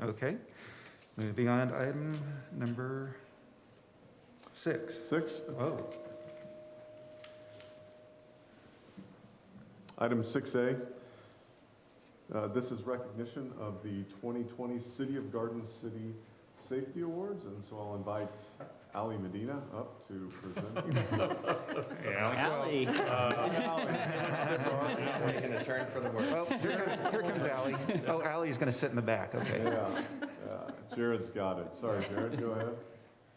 Okay. Moving on to item number 6. 6. Oh, Item 6A. This is recognition of the 2020 City of Garden City Safety Awards, and so I'll invite Ali Medina up to present. Allie. He's taking a turn for the worse. well, here comes Allie. Oh, Allie's going to sit in the back. Okay. Yeah, Jared's got it. Sorry, Jared, go ahead.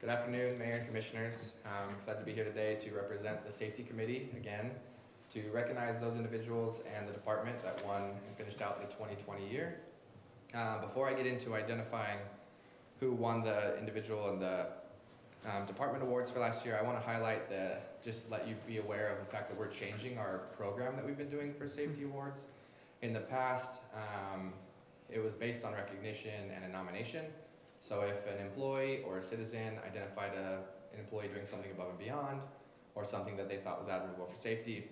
Good afternoon, Mayor and Commissioners. I'm excited to be here today to represent the Safety Committee again, to recognize those individuals and the department that won and finished out the 2020 year. Before I get into identifying who won the individual and the department awards for last year, I want to highlight just let you be aware of the fact that we're changing our program that we've been doing for safety awards. In the past, it was based on recognition and a nomination. So if an employee or a citizen identified an employee doing something above and beyond, or something that they thought was admirable for safety,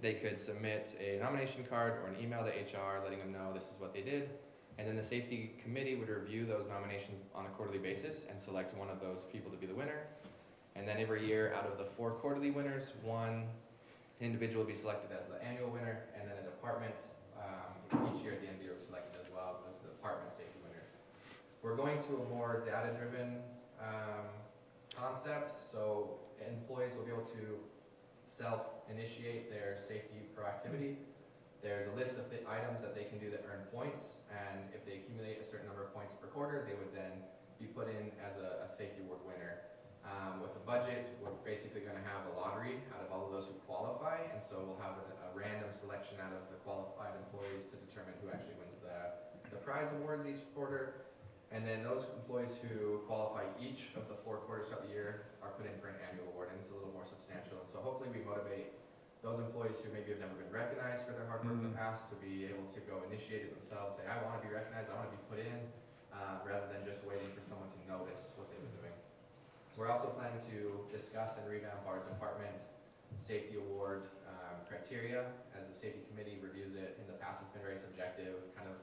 they could submit a nomination card or an email to HR letting them know this is what they did. And then the safety committee would review those nominations on a quarterly basis and select one of those people to be the winner. And then every year, out of the 4 quarterly winners, one individual would be selected as the annual winner, and then a department each year at the end of the year was selected as well as the department safety winners. We're going to a more data-driven concept, so employees will be able to self-initiate their safety proactivity. There's a list of the items that they can do that earn points, and if they accumulate a certain number of points per quarter, they would then be put in as a safety award winner. With the budget, we're basically going to have a lottery out of all of those who qualify, and so we'll have a random selection out of the qualified employees to determine who actually wins the prize awards each quarter. And then those employees who qualify each of the 4 quarters throughout the year are put in for an annual award, and it's a little more substantial. And so hopefully we motivate those employees who maybe have never been recognized for their hard work in the past to be able to go initiate it themselves, say, I want to be recognized, I want to be put in, rather than just waiting for someone to notice what they've been doing. We're also planning to discuss and revamp our department safety award criteria as the safety committee reviews it. In the past, it's been very subjective, kind of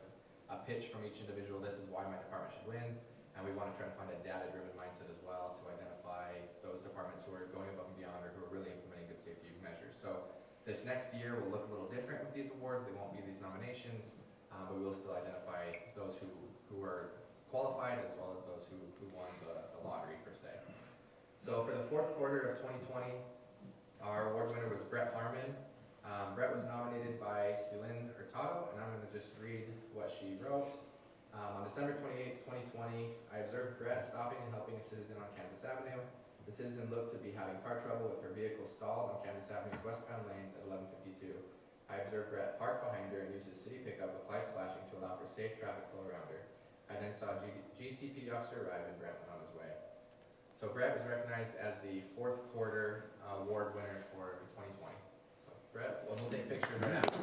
a pitch from each individual, this is why my department should win, and we want to try to find a data-driven mindset as well to identify those departments who are going above and beyond or who are really implementing good safety measures. So this next year will look a little different with these awards. They won't be these nominations, but we will still identify those who are qualified as well as those who won the lottery per se. So for the 4th quarter of 2020, our award winner was Brett Harmon. Brett was nominated by Celine Hurtado, and I'm going to just read what she wrote. On December 28, 2020, I observed Brett stopping and helping a citizen on Kansas Avenue. The citizen looked to be having car trouble with her vehicle stalled on Kansas Avenue's westbound lanes at 11:52. I observed Brett park behind her and use his city pickup with lights flashing to allow for safe traffic flow around her. I then saw a GCPD officer arrive and Brett went on his way. So Brett was recognized as the 4th quarter award winner for 2020. So Brett, we'll take pictures right after.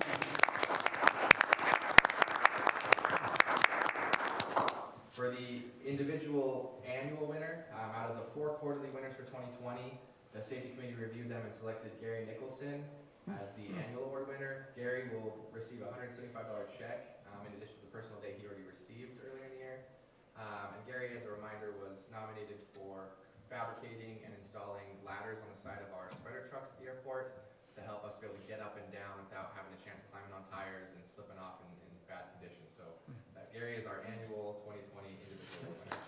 For the individual annual winner, out of the 4 quarterly winners for 2020, the safety committee reviewed them and selected Gary Nicholson as the annual award winner. Gary will receive a $175 check in addition to the personal day he already received earlier in the year. And Gary, as a reminder, was nominated for fabricating and installing ladders on the side of our spreader trucks at the airport to help us be able to get up and down without having a chance of climbing on tires and slipping off in bad conditions. So Gary is our annual 2020 individual winner.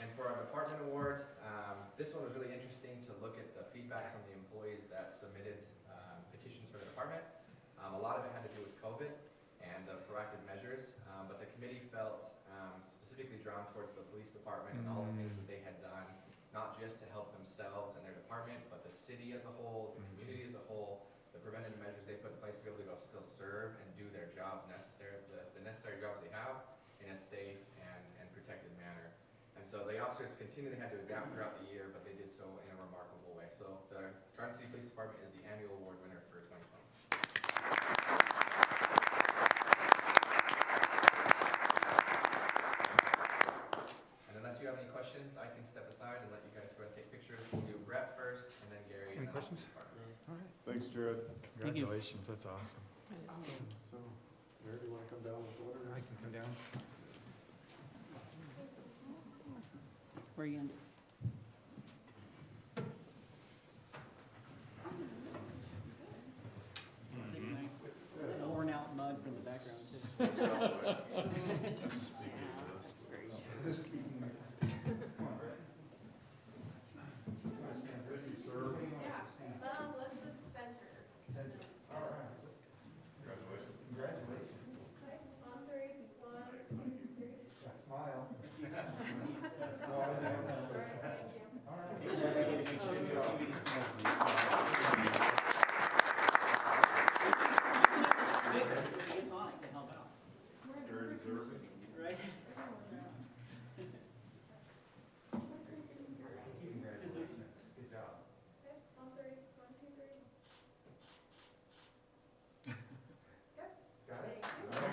And for our department award, this one was really interesting to look at the feedback from the employees that submitted petitions for the department. A lot of it had to do with COVID and the proactive measures, but the committee felt specifically drawn towards the police department and all the things that they had done, not just to help themselves and their department, but the city as a whole, the community as a whole, the preventative measures they put in place to be able to go still serve and do their jobs necessary, the necessary jobs they have in a safe and protected manner. And so the officers continually had to adapt throughout the year, but they did so in a remarkable way. So the Garden City Police Department is the annual award winner for 2020. And unless you have any questions, I can step aside and let you guys go ahead and take pictures. We'll do Brett first, and then Gary. Any questions? All right. Thanks, Jared. Thank you. Congratulations, that's awesome. So, Mayor, do you want to come down with order? I can come down. Where are you going to? Worn out mud from the background too. Let's just center. All right. Congratulations. Okay, on three, 1, 2, 3. Yeah, smile. All right, thank you. All right. It's on it to help out. Very deserving. Right? Congratulations. Good job. Okay, on three, 1, 2, 3. Got it? Thank you.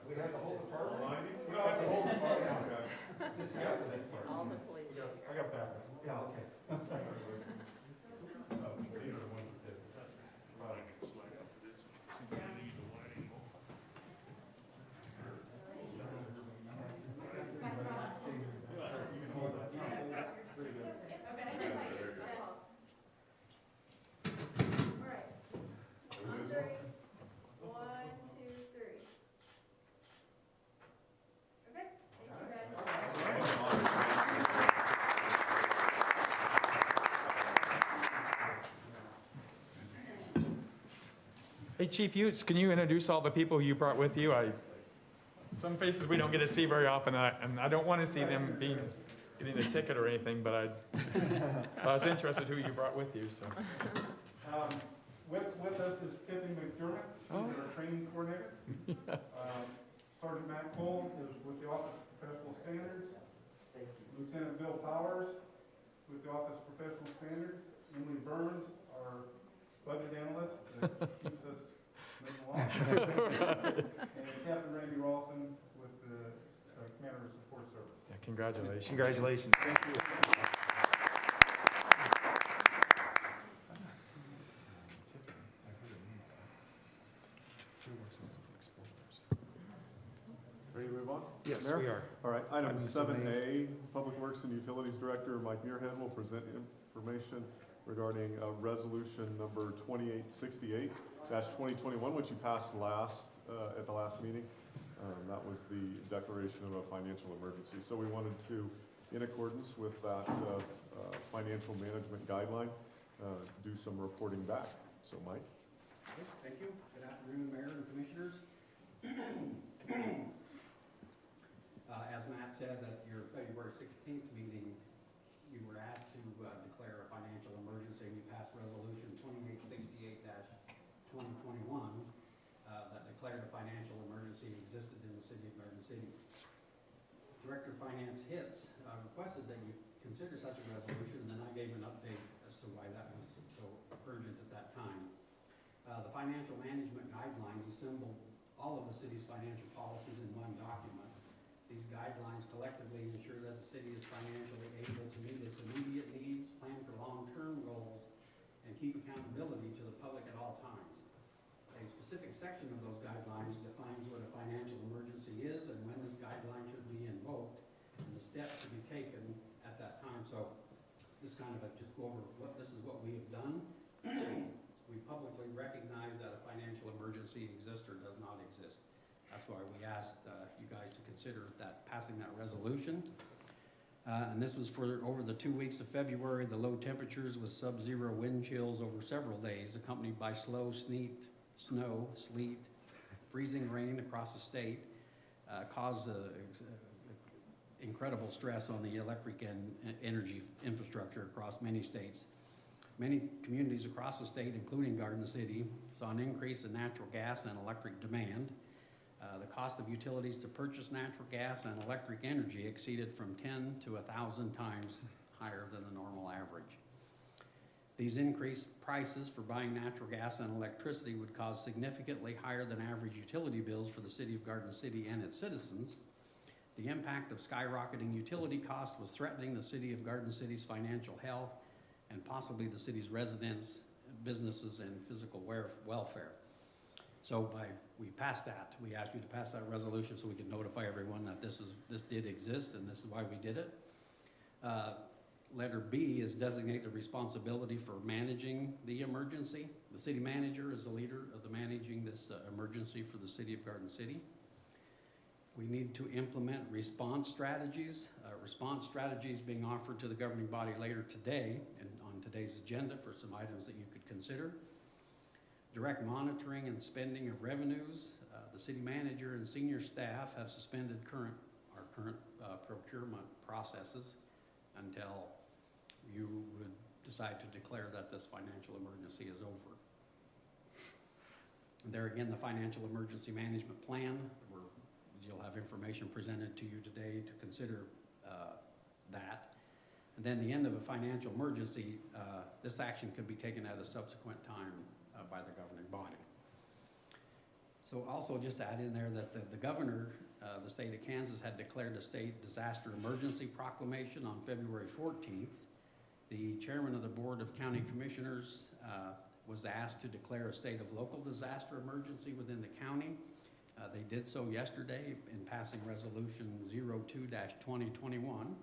We have the whole department. We don't have to hold the party. Okay. Just have the big part. All the police. I got that. Yeah, okay. That's all. All right. On three, 1, 2, 3. Okay, thank you guys. Hey, Chief Utes, can you introduce all the people you brought with you? Some faces we don't get to see very often, and I don't want to see them getting a ticket or anything, but I was interested who you brought with you, so. With us is Tiffany McDermott, she's our training coordinator. Sergeant Matt Cole is with the Office of Professional Standards. Lieutenant Bill Powers with the Office of Professional Standards. Emily Burns, our budget analyst, that keeps us moving along. And Captain Randy Rawson with the Commander of Support Service. Yeah, congratulations. Congratulations. Thank you. Ready to move on? Yes, Mayor? we are. All right, item Item 7A, Public Works and Utilities Director Mike Muirhead will present information regarding resolution number 2868-2021, which you passed at the last meeting. That was the declaration of a financial emergency. So we wanted to, in accordance with that financial management guideline, do some reporting back. So Mike? Thank you. Good afternoon, Mayor and Commissioners. As Matt said, at your February 16th meeting, you were asked to declare a financial emergency. You passed resolution 2868-2021 that declared a financial emergency existed in the city of Garden City. Director of Finance Hitz requested that you consider such a resolution, and then I gave an update as to why that was so urgent at that time. The financial management guidelines assemble all of the city's financial policies in one document. These guidelines collectively ensure that the city is financially able to meet its immediate needs, plan for long-term goals, and keep accountability to the public at all times. A specific section of those guidelines defines what a financial emergency is and when this guideline should be invoked and the steps to be taken at that time. So this kind of just go over this is what we have done. We publicly recognize that a financial emergency exists or does not exist. That's why we asked you guys to consider passing that resolution. And this was for over the 2 weeks of February. The low temperatures with sub-zero wind chills over several days, accompanied by snow, sleet, freezing rain across the state, caused incredible stress on the electric and energy infrastructure across many states. Many communities across the state, including Garden City, saw an increase in natural gas and electric demand. The cost of utilities to purchase natural gas and electric energy exceeded from 10 to 1,000 times higher than the normal average. These increased prices for buying natural gas and electricity would cause significantly higher than average utility bills for the city of Garden City and its citizens. The impact of skyrocketing utility costs was threatening the city of Garden City's financial health and possibly the city's residents, businesses, and physical welfare. So we passed that. We asked you to pass that resolution so we could notify everyone that this did exist and this is why we did it. Letter B is designate the responsibility for managing the emergency. The city manager is the leader of the managing this emergency for the city of Garden City. We need to implement response strategies. Response strategies being offered to the governing body later today and on today's agenda for some items that you could consider. Direct monitoring and spending of revenues. The city manager and senior staff have suspended our current procurement processes until you would decide to declare that this financial emergency is over. And there again, the financial emergency management plan, where you'll have information presented to you today to consider that. And then the end of a financial emergency, this action could be taken at a subsequent time by the governing body. So also just to add in there that the governor, the state of Kansas had declared a state disaster emergency proclamation on February 14th. The chairman of the Board of County Commissioners was asked to declare a state of local disaster emergency within the county. They did so yesterday in passing resolution 02-2021.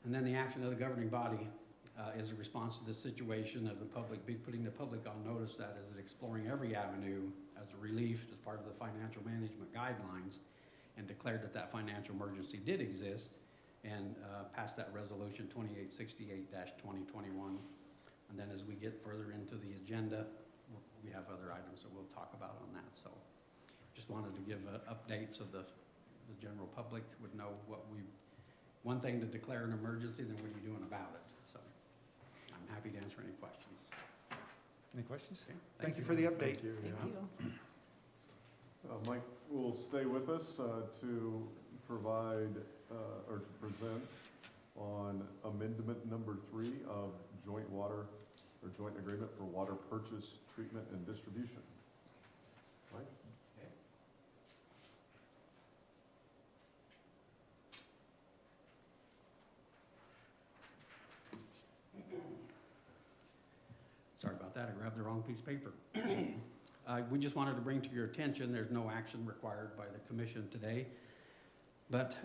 And then the action of the governing body is a response to this situation of the public, putting the public on notice that is exploring every avenue as a relief as part of the financial management guidelines, and declared that that financial emergency did exist, and passed that resolution 2868-2021. And then as we get further into the agenda, we have other items that we'll talk about on that. So just wanted to give updates so the general public would know one thing to declare an emergency, then what are you doing about it? So I'm happy to answer any questions. Any questions? Okay, Thank you for the update. Mike will stay with us to provide or to present on amendment number 3 of joint agreement for water purchase, treatment, and distribution. Mike? Okay. Sorry about that, I grabbed the wrong piece of paper. We just wanted to bring to your attention, there's no action required by the commission today, but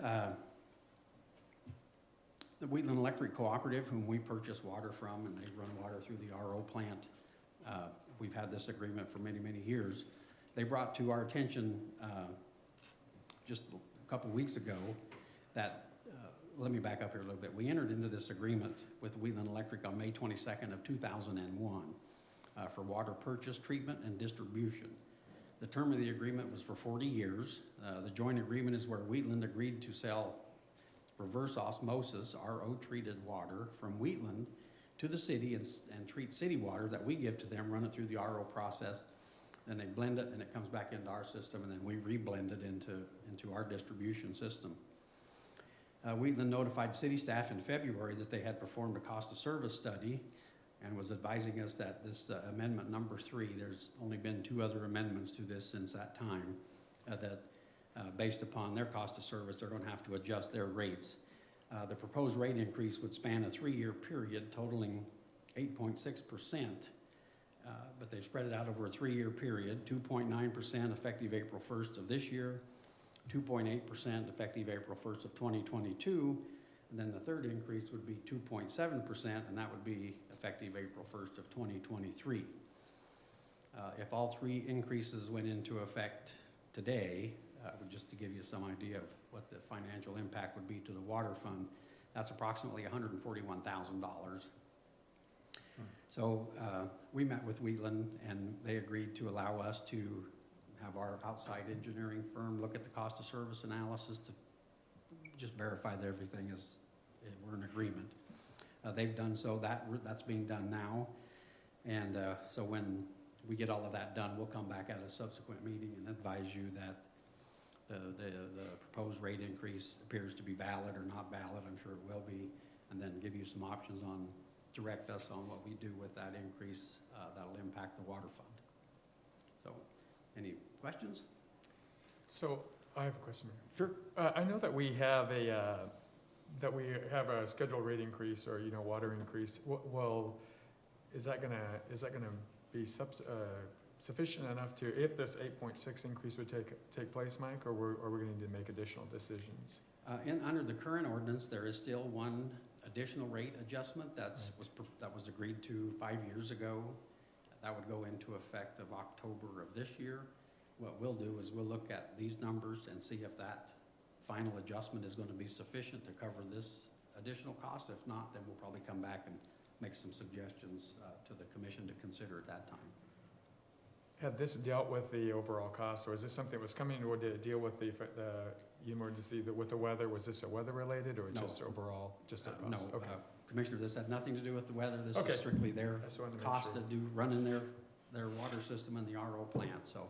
the Wheatland Electric Cooperative, whom we purchase water from, and they run water through the RO plant, we've had this agreement for many, many years. They brought to our attention just a couple weeks ago that, let me back up here a little bit. We entered into this agreement with Wheatland Electric on May 22nd of 2001 for water purchase, treatment, and distribution. The term of the agreement was for 40 years. The joint agreement is where Wheatland agreed to sell reverse osmosis, RO treated water from Wheatland to the city and treat city water that we give to them, run it through the RO process, then they blend it and it comes back into our system, and then we reblend it into our distribution system. Wheatland notified city staff in February that they had performed a cost of service study and was advising us that this amendment number 3, there's only been 2 other amendments to this since that time, that based upon their cost of service, they're going to have to adjust their rates. The proposed rate increase would span a 3-year period totaling 8.6%, but they've spread it out over a 3-year period, 2.9% effective April 1st of this year, 2.8% effective April 1st of 2022, and then the third increase would be 2.7%, and that would be effective April 1st of 2023. If all 3 increases went into effect today, just to give you some idea of what the financial impact would be to the water fund, that's approximately $141,000. So we met with Wheatland, and they agreed to allow us to have our outside engineering firm look at the cost of service analysis to just verify that everything is, we're in agreement. They've done so, that's being done now. And so when we get all of that done, we'll come back at a subsequent meeting and advise you that the proposed rate increase appears to be valid or not valid. I'm sure it will be, and then give you some options on, direct us on what we do with that increase that'll impact the water fund. So, any questions? So I have a question. Sure. I know that we have that we have a scheduled rate increase or, water increase, well, is that gonna be sufficient enough to, if this 8.6 increase would take place, Mike, or are we gonna need to make additional decisions? Under the current ordinance, there is still one additional rate adjustment that was agreed to 5 years ago. That would go into effect of October of this year. What we'll do is we'll look at these numbers and see if that final adjustment is going to be sufficient to cover this additional cost. If not, then we'll probably come back and make some suggestions to the commission to consider at that time. Had this dealt with the overall cost, or is this something that was coming, or did it deal with the emergency, with the weather? Was this a weather-related, or No. just overall, just a No, cost? Okay. Commissioner, this had nothing to do with the weather. This Okay. is strictly their I just wanted to make cost sure. to running their water system and the RO plant. So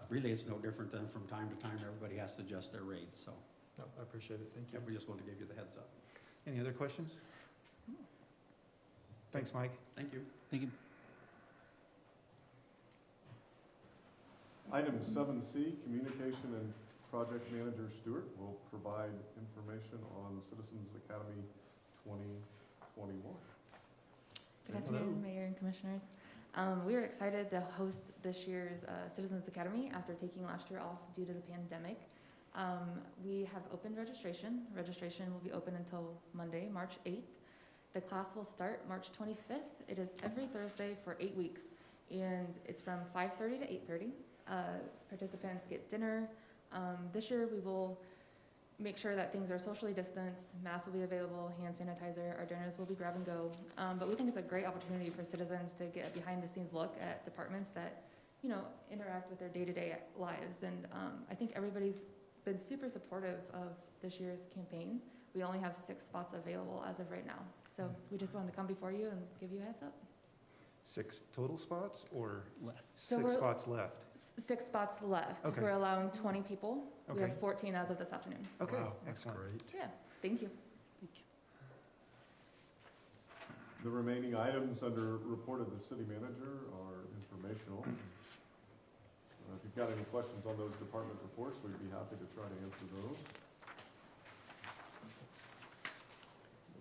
really, it's no different than from time to time, everybody has to adjust their rates. So No, I appreciate it, thank you. yeah, we just wanted to give you the heads up. Any other questions? Thanks, Mike. Thank you. Item 7C, Communication and Project Manager Stewart will provide information on Citizens Academy 2021. Good afternoon, Mayor and Commissioners. We are excited to host this year's Citizens Academy after taking last year off due to the pandemic. We have opened registration. Registration will be open until Monday, March 8th. The class will start March 25th. It is every Thursday for 8 weeks, and it's from 5:30 to 8:30. Participants get dinner. This year we will make sure that things are socially distanced, masks will be available, hand sanitizer, our dinners will be grab and go. But we think it's a great opportunity for citizens to get a behind the scenes look at departments that, interact with their day-to-day lives. And I think everybody's been super supportive of this year's campaign. We only have 6 spots available as of right now. So we just wanted to come before you and give you a heads up. 6 total spots or So 6 we're- spots left? 6 spots left. Okay. We're allowing 20 people. We have Okay. 14 as of this afternoon. Okay, Wow, that's excellent. great. Yeah, thank you. The remaining items under report of the city manager are informational. If you've got any questions on those department reports, we'd be happy to try to answer those.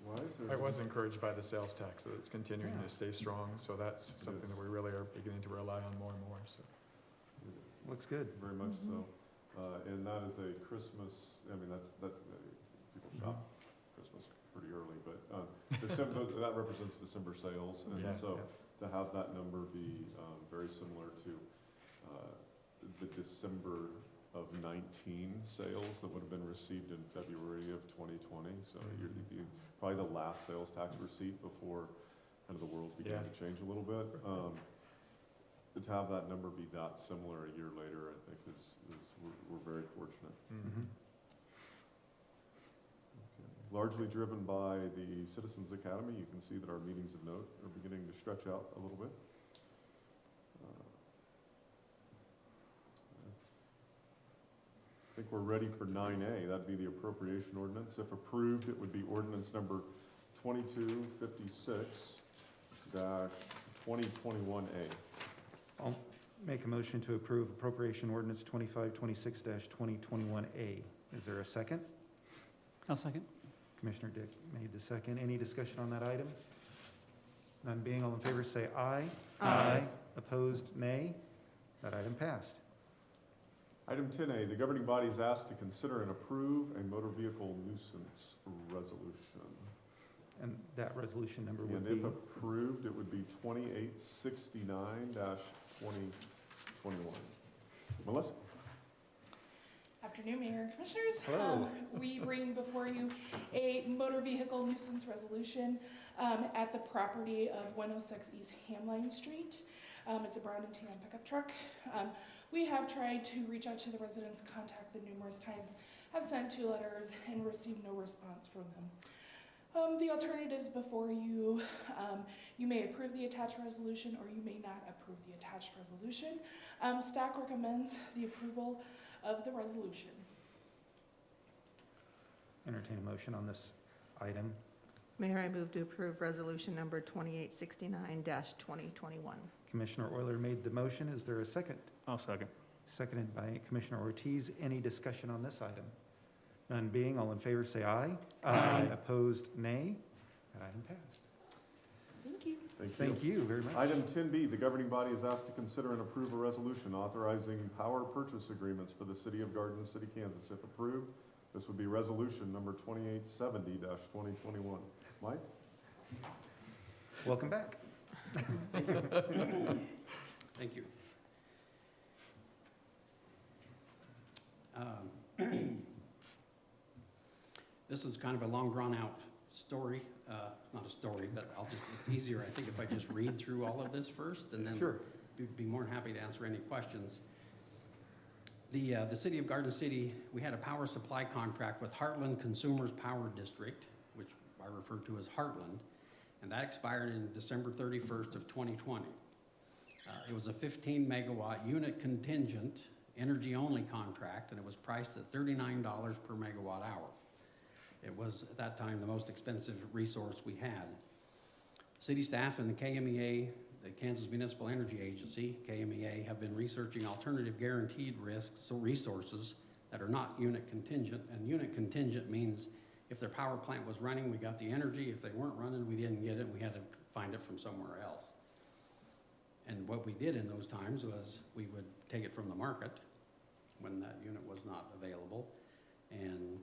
Otherwise, I was encouraged by the sales tax, that it's continuing Yeah. to stay strong, so that's something that we really are beginning to rely on more and more, so. Looks good. Very much so. And that is a Christmas, people shop Christmas pretty early, but December, that represents December sales. Yeah, And so yeah. to have that number be very similar to the December of 19 sales that would have been received in February of 2020. So you're probably the last sales tax receipt before kind of the world began to change a little bit. To have that number be that similar a year later, I think we're very fortunate. Mhm. Largely driven by the Citizens Academy, you can see that our meetings of note are beginning to stretch out a little bit. I think we're ready for 9A. That'd be the appropriation ordinance. If approved, it would be ordinance number 2256-2021A. I'll make a motion to approve appropriation ordinance 2526-2021A. Is there a second? I'll second. Commissioner Dick made the second. Any discussion on that item? None being, all in favor say aye. Aye. Opposed, nay. That item passed. Item 10A, the governing body is asked to consider and approve a motor vehicle nuisance resolution. And that resolution number would And be? if approved, it would be 2869-2021. Melissa? Afternoon, Mayor and Commissioners. Hello. We bring before you a motor vehicle nuisance resolution at the property of 106 East Hamline Street. It's a brown and tan pickup truck. We have tried to reach out to the residents, contact them numerous times, have sent 2 letters, and received no response from them. The alternatives before you, you may approve the attached resolution or you may not approve the attached resolution. Staff recommends the approval of the resolution. Entertain a motion on this item. Mayor, I move to approve resolution number 2869-2021. Commissioner Euler made the motion. Is there a second? I'll second. Seconded by Commissioner Ortiz. Any discussion on this item? None being, all in favor say aye. Aye. Opposed, nay. That item passed. Thank you. Thank you very much. Item 10B, the governing body is asked to consider and approve a resolution authorizing power purchase agreements for the city of Garden City, Kansas. If approved, this would be resolution number 2870-2021. Mike? Welcome back. Thank you. Thank you. This is kind of a long drawn-out story. Not a story, but it's easier, I think, if I just read through all of this first, and then Sure. we'd be more than happy to answer any questions. The city of Garden City, we had a power supply contract with Heartland Consumers Power District, which I refer to as Heartland, and that expired in December 31st of 2020. It was a 15 megawatt unit contingent, energy-only contract, and it was priced at $39 per megawatt hour. It was, at that time, the most expensive resource we had. City staff and the KMEA, the Kansas Municipal Energy Agency, KMEA, have been researching alternative guaranteed resources that are not unit contingent. And unit contingent means if their power plant was running, we got the energy. If they weren't running, we didn't get it. We had to find it from somewhere else. And what we did in those times was we would take it from the market when that unit was not available. And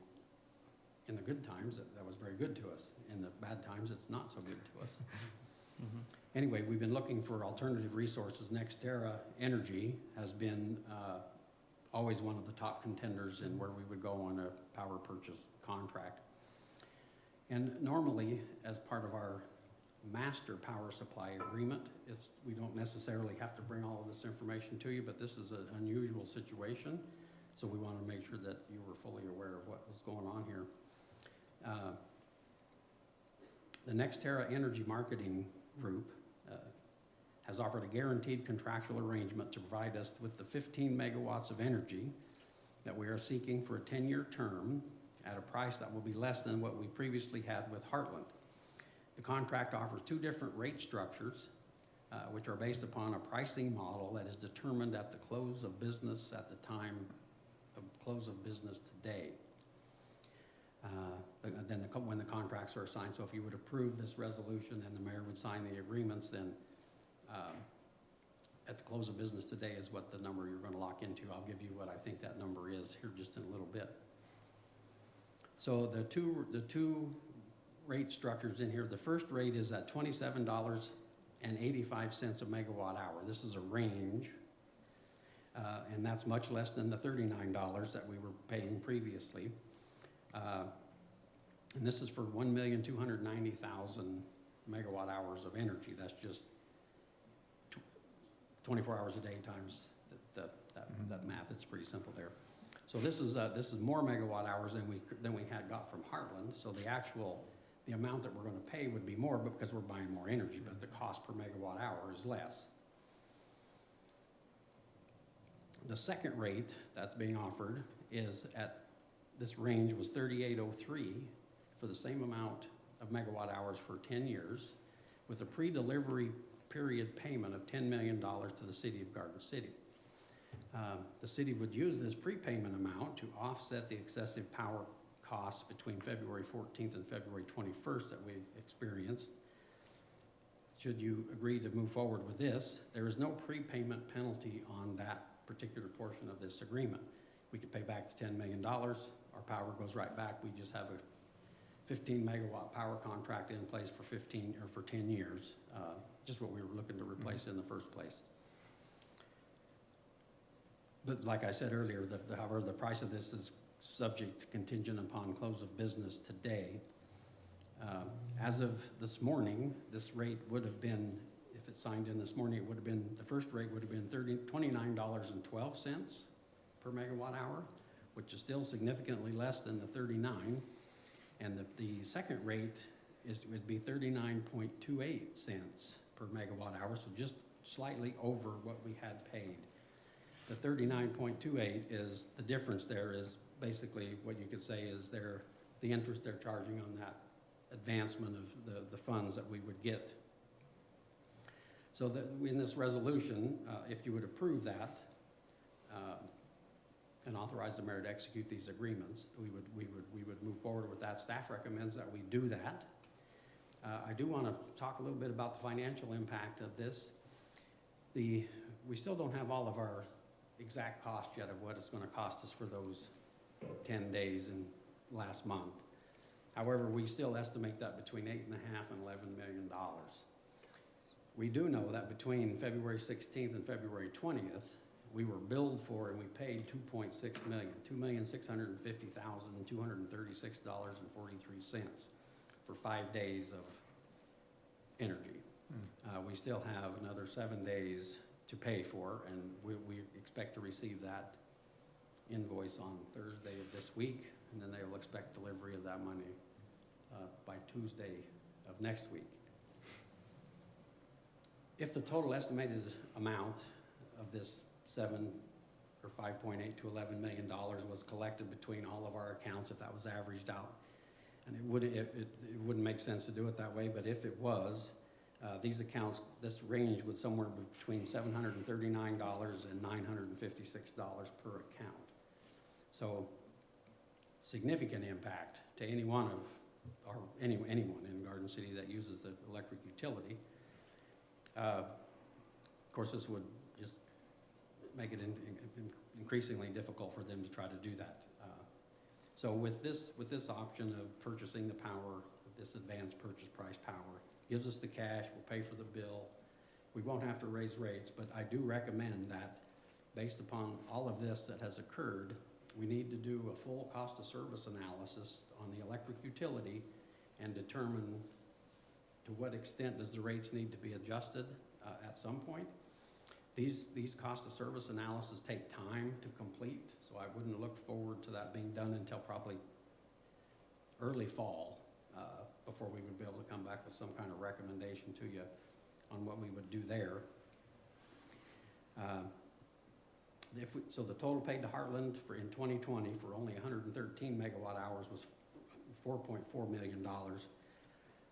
in the good times, that was very good to us. In the bad times, it's not so good to us. Anyway, we've been looking for alternative resources. NextEra Energy has been always one of the top contenders in where we would go on a power purchase contract. And normally, as part of our master power supply agreement, we don't necessarily have to bring all of this information to you, but this is an unusual situation, so we want to make sure that you were fully aware of what was going on here. The NextEra Energy Marketing Group has offered a guaranteed contractual arrangement to provide us with the 15 megawatts of energy that we are seeking for a 10-year term at a price that will be less than what we previously had with Heartland. The contract offers two different rate structures, which are based upon a pricing model that is determined at the close of business at the time of close of business today. When the contracts are signed. So if you would approve this resolution and the mayor would sign the agreements, then at the close of business today is what the number you're going to lock into. I'll give you what I think that number is here just in a little bit. So the two rate structures in here, the first rate is at $27.85 a megawatt hour. This is a range, and that's much less than the $39 that we were paying previously. And this is for 1,290,000 megawatt hours of energy. That's just 24 hours a day times that math. It's pretty simple there. So this is more megawatt hours than we had got from Heartland. So the amount that we're going to pay would be more because we're buying more energy, but the cost per megawatt hour is less. The second rate that's being offered is at this range was 3803 for the same amount of megawatt hours for 10 years with a pre-delivery period payment of $10 million to the city of Garden City. The city would use this prepayment amount to offset the excessive power costs between February 14th and February 21st that we've experienced. Should you agree to move forward with this, there is no prepayment penalty on that particular portion of this agreement. We could pay back the $10 million. Our power goes right back. We just have a 15 megawatt power contract in place for 10 years, just what we were looking to replace in the first place. But like I said earlier, however, the price of this is subject to contingent upon close of business today. As of this morning, this rate would have been, if it's signed in this morning, it would have been, the first rate would have been $29.12 per megawatt hour, which is still significantly less than the 39. And the second rate would be 39.28 cents per megawatt hour, so just slightly over what we had paid. The 39.28 is, the difference there is basically what you could say is the interest they're charging on that advancement of the funds that we would get. So that in this resolution, if you would approve that, and authorize the mayor to execute these agreements. We would move forward with that. Staff recommends that we do that. I do want to talk a little bit about the financial impact of this. We still don't have all of our exact cost yet of what it's going to cost us for those 10 days in last month. However, we still estimate that between $8.5 and $11 million. We do know that between February 16th and February 20th, we were billed for and we paid $2.6 million, $2,650,236.43 for 5 days of energy. We still have another 7 days to pay for, and we expect to receive that invoice on Thursday of this week, and then they will expect delivery of that money by Tuesday of next week. If the total estimated amount of this 5.8 to $11 million was collected between all of our accounts, if that was averaged out, and it wouldn't make sense to do it that way, but if it was, these accounts, this range was somewhere between $739 and $956 per account. So significant impact to anyone in Garden City that uses the electric utility. Of course, this would just make it increasingly difficult for them to try to do that. So with this option of purchasing the power, this advanced purchase price power, gives us the cash, we'll pay for the bill. We won't have to raise rates, but I do recommend that based upon all of this that has occurred, we need to do a full cost of service analysis on the electric utility and determine to what extent does the rates need to be adjusted at some point. These cost of service analysis take time to complete, so I wouldn't look forward to that being done until probably early fall before we would be able to come back with some kind of recommendation to you on what we would do there. So the total paid to Heartland in 2020 for only 113 megawatt hours was $4.4 million.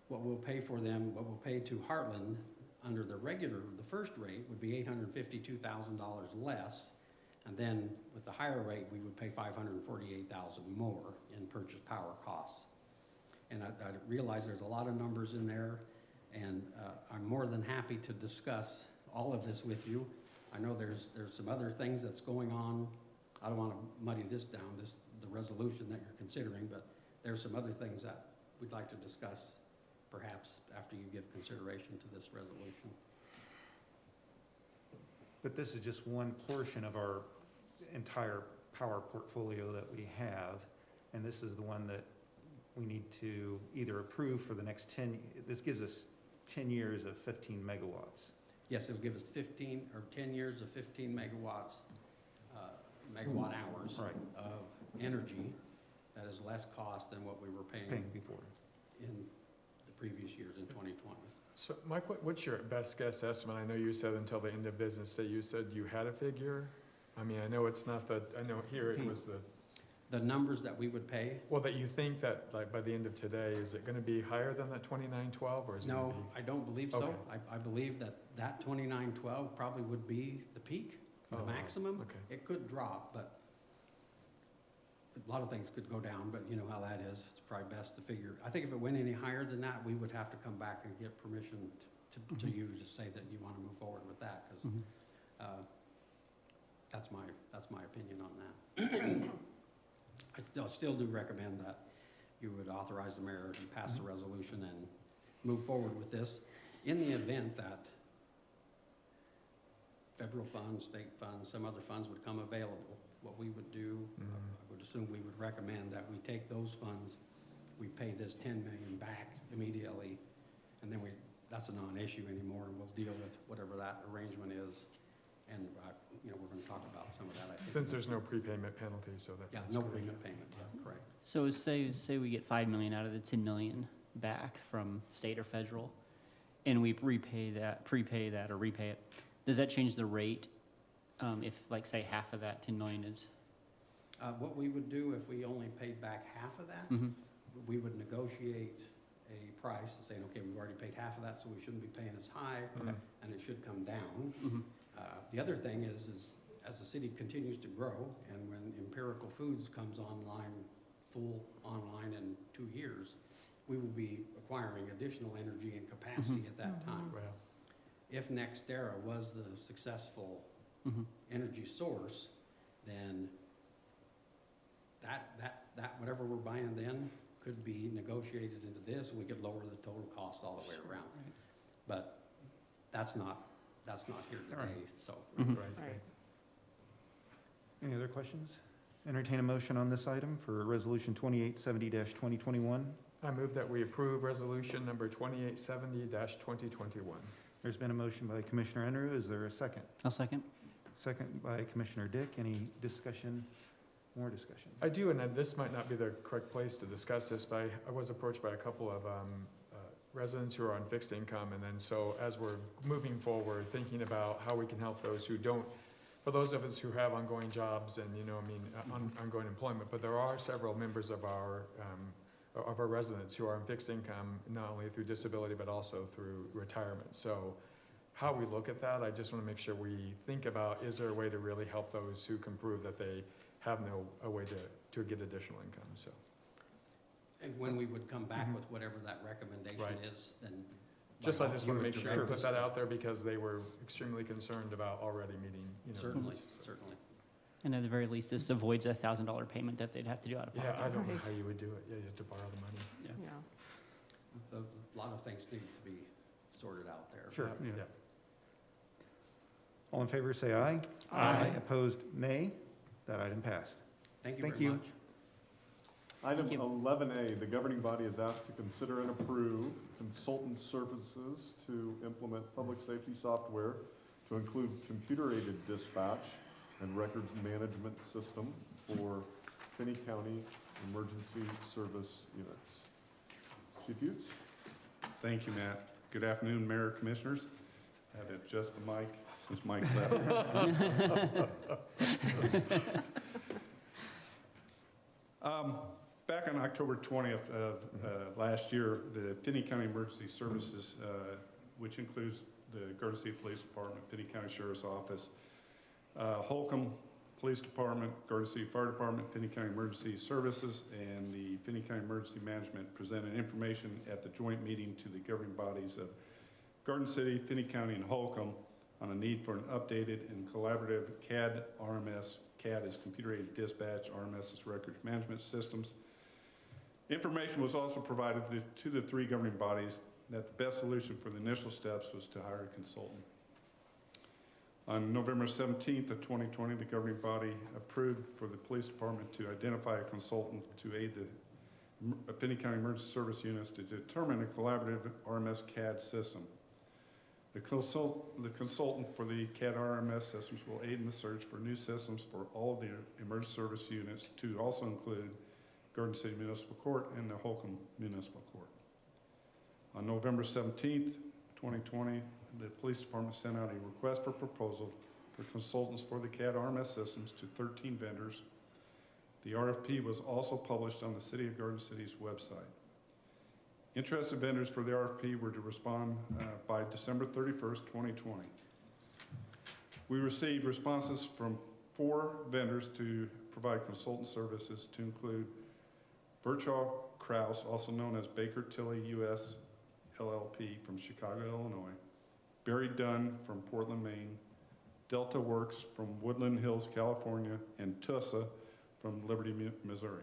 What we'll pay for them, what we'll pay to Heartland under the first rate would be $852,000 less, and then with the higher rate, we would pay $548,000 more in purchase power costs. And I realize there's a lot of numbers in there, and I'm more than happy to discuss all of this with you. I know there's some other things that's going on. I don't want to muddy this down, the resolution that you're considering, but there's some other things that we'd like to discuss perhaps after you give consideration to this resolution. But this is just one portion of our entire power portfolio that we have, and this is the one that we need to either approve for the next 10, this gives us 10 years of 15 megawatts. Yes, it'll give us 10 years of 15 megawatts, megawatt hours of energy that is less cost than what we were paying before in the previous years in 2020. So Mike, what's your best guess estimate? I know you said until the end of business day, you said you had a figure. I mean, I know it's not I know here it was the numbers that we would pay. Well, that you think that like by the end of today, is it going to be higher than that 2912 or is it No, going to be? I don't believe so. Okay. I believe that 2912 probably would be the peak, the maximum. Okay. It could drop, but a lot of things could go down, but you know how that is. It's probably best to figure. I think if it went any higher than that, we would have to come back and get permission to you to say that you want to move forward with that, because that's my opinion on that. I still do recommend that you would authorize the mayor to pass the resolution and move forward with this. In the event that federal funds, state funds, some other funds would come available, what we would do, I would assume we would recommend that we take those funds, we pay this $10 million back immediately, and then that's a non-issue anymore, and we'll deal with whatever that arrangement is. And we're going to talk about some of that, I think. Since there's no prepayment penalty, so that. Yeah, no prepayment payment, yeah, correct. So say we get $5 million out of the $10 million back from state or federal, and we prepay that or repay it. Does that change the rate if, like, say, half of that $10 million is? What we would do if we only paid back half of that, we would negotiate a price saying, okay, we've already paid half of that, so we shouldn't be paying as high, and it should come down. The other thing is as the city continues to grow, and when Empirical Foods comes full online in 2 years, we will be acquiring additional energy and capacity at that time. Well, If NextEra was the successful energy source, then that whatever we're buying then could be negotiated into this, and we could lower the total cost all the way around. But that's not here All right. today, so. right. Right. Any other questions? Entertain a motion on this item for Resolution 2870-2021. I move that we approve resolution number 2870-2021. There's been a motion by Commissioner Enru. Is there a second? I'll second. Second by Commissioner Dick. Any discussion? More discussion? I do, and this might not be the correct place to discuss this, but I was approached by a couple of residents who are on fixed income, and then so as we're moving forward, thinking about how we can help those who don't, for those of us who have ongoing jobs and, ongoing employment, but there are several members of our residents who are on fixed income, not only through disability, but also through retirement. So how we look at that, I just want to make sure we think about, is there a way to really help those who can prove that they have a way to get additional income, so. And when we would come back with whatever that recommendation Right. is, then. Just, I just want to make sure I Sure. put that out there because they were extremely concerned about already meeting, Certainly, needs, so. certainly. And at the very least, this avoids a $1,000 payment that they'd have to do out of pocket. Yeah, I don't know Right. how you would do it. Yeah, you have to borrow the money. Yeah. A lot of things need to be sorted out there. Sure. Yeah. All in favor, say aye. Aye. Opposed, nay. That item passed. Thank you Thank very you. much. Item Thank you. 11A, the governing body is asked to consider and approve consultant services to implement public safety software to include computer-aided dispatch and records management system for Finney County Emergency Service Units. Chief Utes? Thank you, Matt. Good afternoon, Mayor, Commissioners. I had to adjust the mic since Mike left. Back on October 20th of last year, the Finney County Emergency Services, which includes the Garden City Police Department, Finney County Sheriff's Office, Holcomb Police Department, Garden City Fire Department, Finney County Emergency Services, and the Finney County Emergency Management presented information at the joint meeting to the governing bodies of Garden City, Finney County, and Holcomb on a need for an updated and collaborative CAD RMS. CAD is computer-aided dispatch, RMS is records management systems. Information was also provided to the three governing bodies that the best solution for the initial steps was to hire a consultant. On November 17th of 2020, the governing body approved for the police department to identify a consultant to aid the Finney County Emergency Service units to determine a collaborative RMS CAD system. The consultant for the CAD RMS systems will aid in the search for new systems for all of the emergency service units to also include Garden City Municipal Court and the Holcomb Municipal Court. On November 17th, 2020, the police department sent out a request for proposal for consultants for the CAD RMS systems to 13 vendors. The RFP was also published on the City of Garden City's website. Interested vendors for the RFP were to respond by December 31st, 2020. We received responses from 4 vendors to provide consultant services to include Virchow Krause, also known as Baker Tilly US LLP from Chicago, Illinois, Barry Dunn from Portland, Maine, Delta Works from Woodland Hills, California, and TUSA from Liberty, Missouri.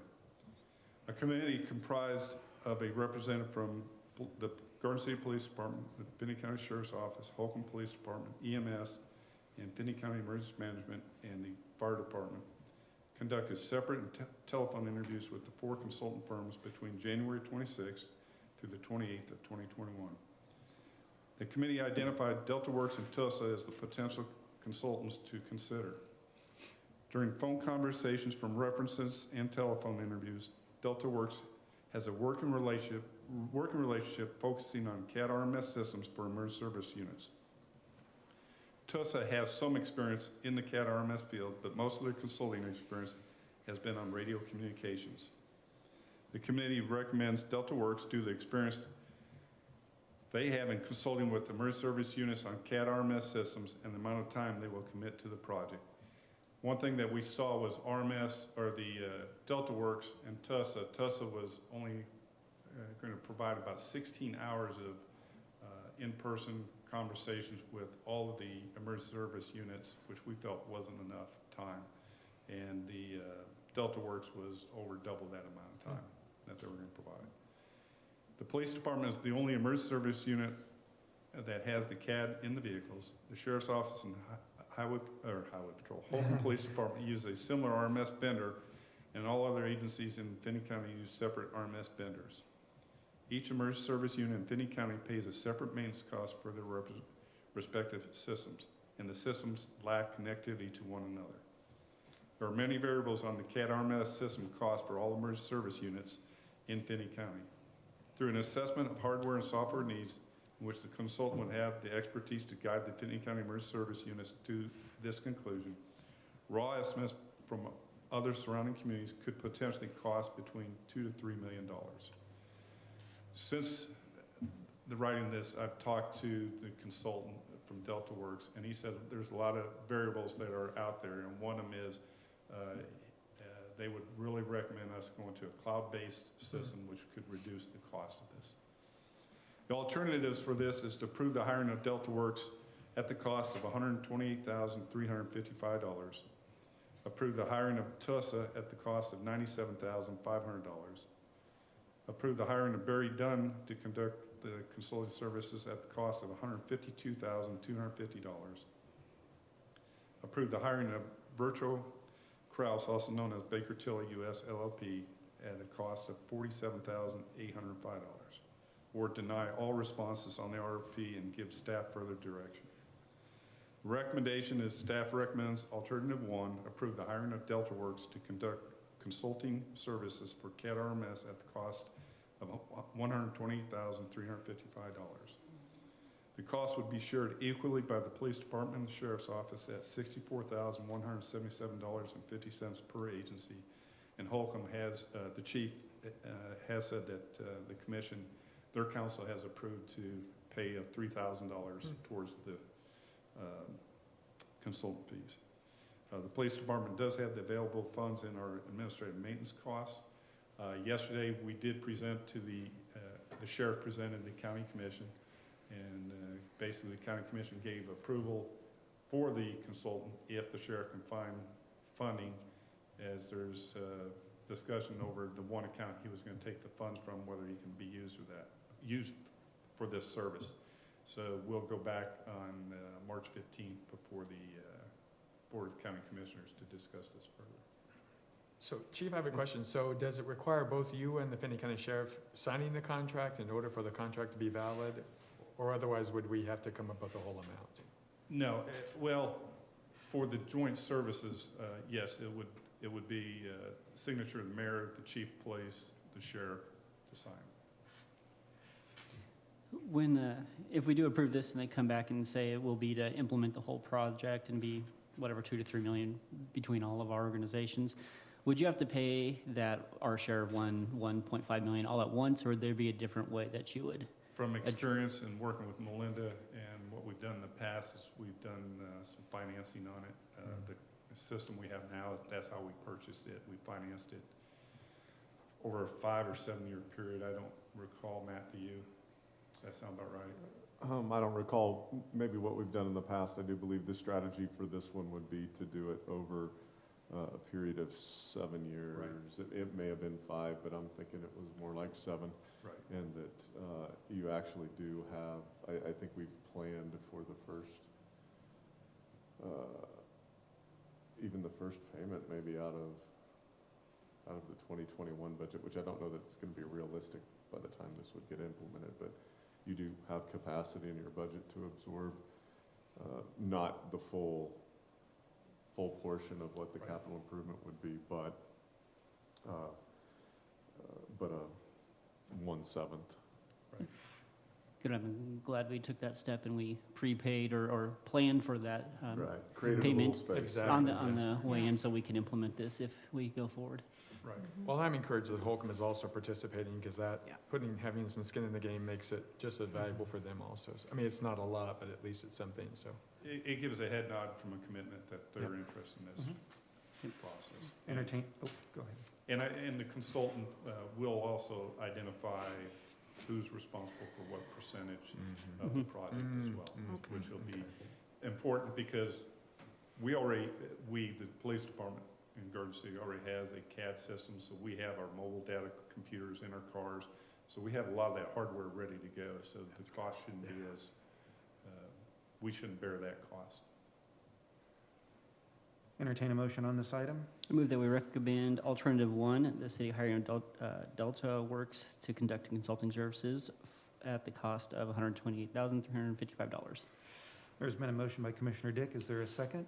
A committee comprised of a representative from the Garden City Police Department, the Finney County Sheriff's Office, Holcomb Police Department, EMS, and Finney County Emergency Management and the Fire Department conducted separate telephone interviews with the 4 consultant firms between January 26th through the 28th of 2021. The committee identified Delta Works and TUSA as the potential consultants to consider. During phone conversations from references and telephone interviews, Delta Works has a working relationship focusing on CAD RMS systems for emergency service units. TUSA has some experience in the CAD RMS field, but most of their consulting experience has been on radio communications. The committee recommends Delta Works due to the experience they have in consulting with emergency service units on CAD RMS systems and the amount of time they will commit to the project. One thing that we saw was RMS, or the Delta Works and TUSA. TUSA was only going to provide about 16 hours of in-person conversations with all of the emergency service units, which we felt wasn't enough time. And the Delta Works was over double that amount of time that they were going to provide. The police department is the only emergency service unit that has the CAD in the vehicles. The sheriff's office and highway patrol, Holcomb Police Department use a similar RMS vendor, and all other agencies in Finney County use separate RMS vendors. Each emergency service unit in Finney County pays a separate maintenance cost for their respective systems, and the systems lack connectivity to one another. There are many variables on the CAD RMS system cost for all emergency service units in Finney County. Through an assessment of hardware and software needs, in which the consultant would have the expertise to guide the Finney County emergency service units to this conclusion, raw estimates from other surrounding communities could potentially cost between $2 to $3 million. Since the writing of this, I've talked to the consultant from Delta Works, and he said there's a lot of variables that are out there, and one of them is they would really recommend us going to a cloud-based system, which could reduce the cost of this. The alternatives for this is to approve the hiring of Delta Works at the cost of $128,355, approve the hiring of TUSA at the cost of $97,500, approve the hiring of Barry Dunn to conduct the consulting services at the cost of $152,250, approve the hiring of Virtual Kraus, also known as Baker Tilly US LLP, at a cost of $47,805, or deny all responses on the RFP and give staff further direction. The recommendation is staff recommends alternative 1, approve the hiring of Delta Works to conduct consulting services for CAD RMS at the cost of $128,355. The cost would be shared equally by the police department and the sheriff's office at $64,177.50 per agency. And Holcomb has, the chief has said that the commission, their council has approved to pay $3,000 towards the consultant fees. The police department does have the available funds in our administrative maintenance costs. Yesterday, we did present to the sheriff presented the county commission, and basically the county commission gave approval for the consultant if the sheriff can find funding, as there's discussion over the one account he was going to take the funds from, whether he can be used for this service. So we'll go back on March 15th before the Board of County Commissioners to discuss this further. So Chief, I have a question. So does it require both you and the Finney County Sheriff signing the contract in order for the contract to be valid? Or otherwise, would we have to come up with the whole amount? No, well, for the joint services, yes, it would be signature of the mayor, the chief of police, the sheriff to sign. When, if we do approve this and they come back and say it will be to implement the whole project and be whatever, 2 to 3 million between all of our organizations, would you have to pay that, our share of 1.5 million all at once, or would there be a different way that you would? From experience and working with Melinda and what we've done in the past is we've done some financing on it. The system we have now, that's how we purchased it. We financed it over a 5 or 7 year period. I don't recall, Matt, do you? Does that sound about right? I don't recall maybe what we've done in the past. I do believe the strategy for this one would be to do it over a period of 7 years. Right. It may have been 5, but I'm thinking it was more like 7. Right. And that you actually do have, I think we've planned for the first, even the first payment maybe out of the 2021 budget, which I don't know that it's going to be realistic by the time this would get implemented, but you do have capacity in your budget to absorb not the full portion of what the right. capital improvement would be, but 1/7. Right. Good, I'm glad we took that step and we prepaid or planned for that Right, created a little payment space. Exactly. on the way in, so we can implement this if we go forward. Right. Well, I'm encouraged that Holcomb is also participating, because that, Yeah. having some skin in the game makes it just as valuable for them also. So, I mean, it's not a lot, but at least it's something, so. It gives a head nod from a commitment that they're Yep. interested in this process. Entertain, oh, go ahead. And the consultant will also identify who's responsible for what percentage of the project as well, which will be important because the police department in Garden City already has a CAD system, so we have our mobile data computers in our cars. So we have a lot of that hardware ready to go, so the cost shouldn't be as, we shouldn't bear that cost. Entertain a motion on this item? I move that we recommend alternative one, the city hiring Delta Works to conduct consulting services at the cost of $128,355. There's been a motion by Commissioner Dick. Is there a second?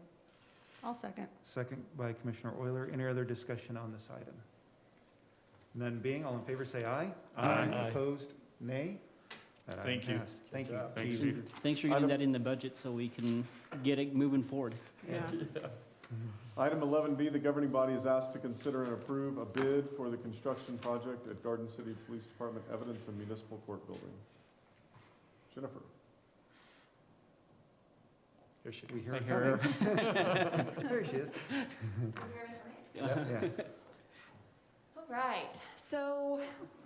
I'll second. Second by Commissioner Euler. Any other discussion on this item? None being, all in favor say aye. Aye. Opposed, nay. That item Thank you. passed. Thank you. job. Thanks, Chief. Chief. Thanks for getting that in the budget so we can get it moving forward. Yeah. Item 11B, the governing body is asked to consider and approve a bid for the construction project at Garden City Police Department Evidence and Municipal Court Building. Jennifer. Here she We comes. hear her. There she is. Yeah. Yeah. All right, so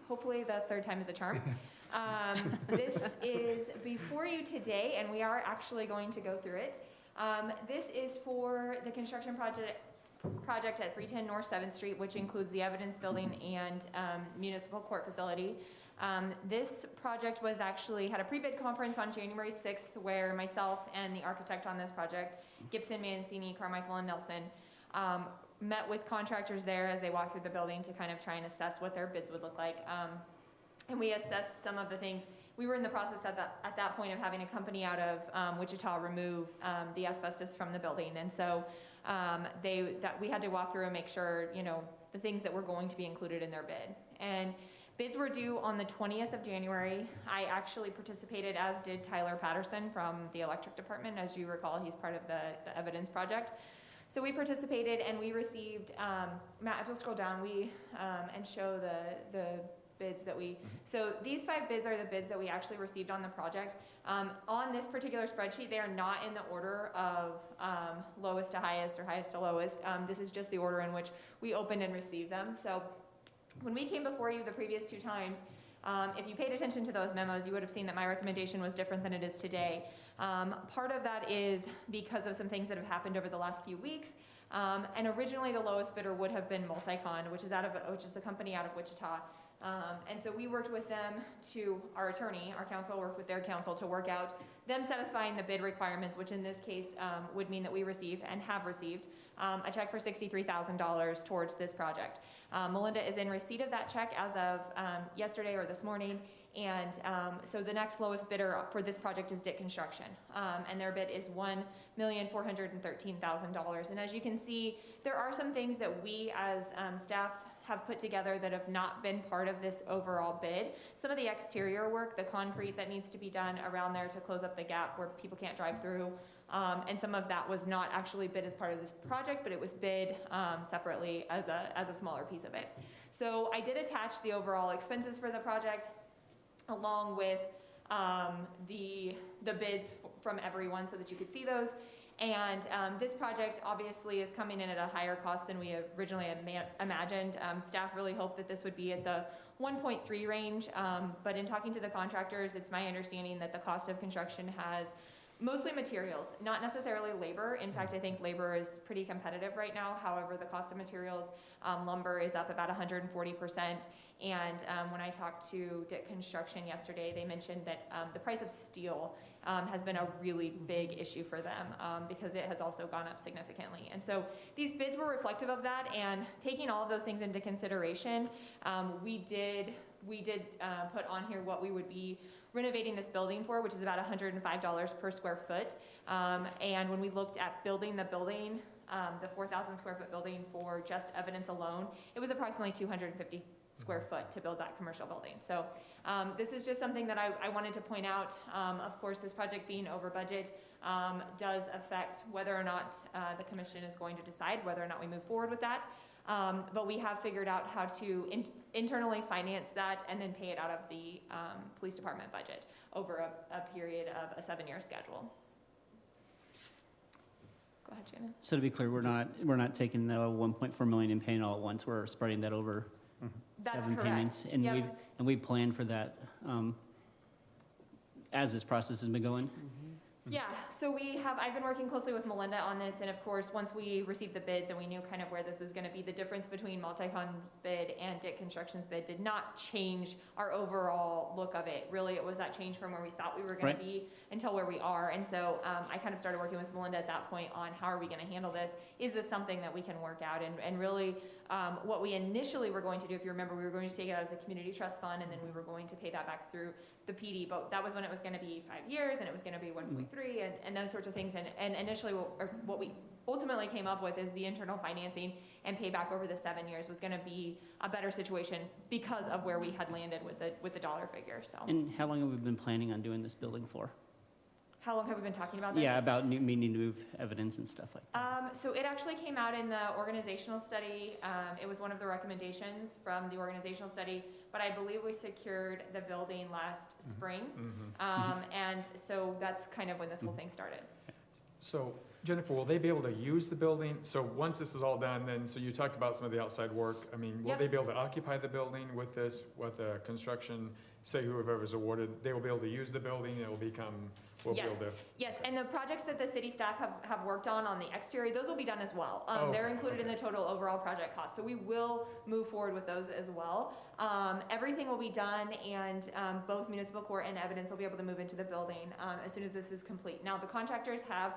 hopefully the third time is a charm. This is before you today, and we are actually going to go through it. This is for the construction project at 310 North 7th Street, which includes the evidence building and municipal court facility. This project was actually, had a pre-bid conference on January 6th where myself and the architect on this project, Gibson, Mancini, Carmichael, and Nelson, met with contractors there as they walked through the building to kind of try and assess what their bids would look like. And we assessed some of the things. We were in the process at that point of having a company out of Wichita remove the asbestos from the building. And so we had to walk through and make sure, the things that were going to be included in their bid. And bids were due on the 20th of January. I actually participated, as did Tyler Patterson from the electric department. As you recall, he's part of the evidence project. So we participated and we received, Matt, if you'll scroll down, and show the bids that so these 5 bids are the bids that we actually received on the project. On this particular spreadsheet, they are not in the order of lowest to highest or highest to lowest. This is just the order in which we opened and received them. So when we came before you the previous 2 times, if you paid attention to those memos, you would have seen that my recommendation was different than it is today. Part of that is because of some things that have happened over the last few weeks. And originally the lowest bidder would have been Multicon, which is a company out of Wichita. And so we worked with them our attorney, our counsel worked with their counsel to work out them satisfying the bid requirements, which in this case would mean that we receive and have received a check for $63,000 towards this project. Melinda is in receipt of that check as of yesterday or this morning. And so the next lowest bidder for this project is Dick Construction. And their bid is $1,413,000. And as you can see, there are some things that we as staff have put together that have not been part of this overall bid. Some of the exterior work, the concrete that needs to be done around there to close up the gap where people can't drive through, and some of that was not actually bid as part of this project, but it was bid separately as a smaller piece of it. So I did attach the overall expenses for the project along with the bids from everyone so that you could see those. And this project obviously is coming in at a higher cost than we originally had imagined. Staff really hoped that this would be at the 1.3 range, but in talking to the contractors, it's my understanding that the cost of construction has mostly materials, not necessarily labor. In fact, I think labor is pretty competitive right now. However, the cost of materials, lumber is up about 140%. And when I talked to Dick Construction yesterday, they mentioned that the price of steel has been a really big issue for them because it has also gone up significantly. And so these bids were reflective of that, and taking all of those things into consideration, we did put on here what we would be renovating this building for, which is about $105 per square foot. And when we looked at building the building, the 4,000 square foot building for just evidence alone, it was approximately 250 square foot to build that commercial building. So this is just something that I wanted to point out. Of course, this project being over budget does affect whether or not the commission is going to decide whether or not we move forward with that. But we have figured out how to internally finance that and then pay it out of the police department budget over a period of a 7-year schedule. Go ahead, Shannon. So to be clear, we're not taking the 1.4 million and paying it all at once. We're spreading that over That's 7 correct. payments. And Yep. we plan for that as this process has been going. Yeah, so I've been working closely with Melinda on this, and of course, once we received the bids and we knew kind of where this was gonna be, the difference between Multicom's bid and Dick Construction's bid did not change our overall look of it. Really, it was that change from where we thought we were gonna Right. be until where we are, and so, I kind of started working with Melinda at that point on how are we gonna handle this? Is this something that we can work out? And really, what we initially were going to do, if you remember, we were going to take it out of the community trust fund, and then we were going to pay that back through the PD, but that was when it was gonna be 5 years, and it was gonna be 1.3, and those sorts of things, and initially, what we ultimately came up with is the internal financing and payback over the 7 years was gonna be a better situation because of where we had landed with the dollar figure, so. And how long have we been planning on doing this building for? How long have we been talking about this? Yeah, about needing to move evidence and stuff like that. So it actually came out in the organizational study. It was one of the recommendations from the organizational study, but I believe we secured the building last spring. And so that's kind of when this whole thing started. So Jennifer, will they be able to use the building? So once this is all done, then, so you talked about some of the outside work. I mean, will Yep. they be able to occupy the building with this, with the construction, say whoever's awarded, they will be able to use the building, it will become, we'll be able to? Yes, and the projects that the city staff have worked on the exterior, those will be done as well. They're included in the total overall project cost, so we will move forward with those as well. Everything will be done, and both municipal court and evidence will be able to move into the building as soon as this is complete. Now, the contractors have,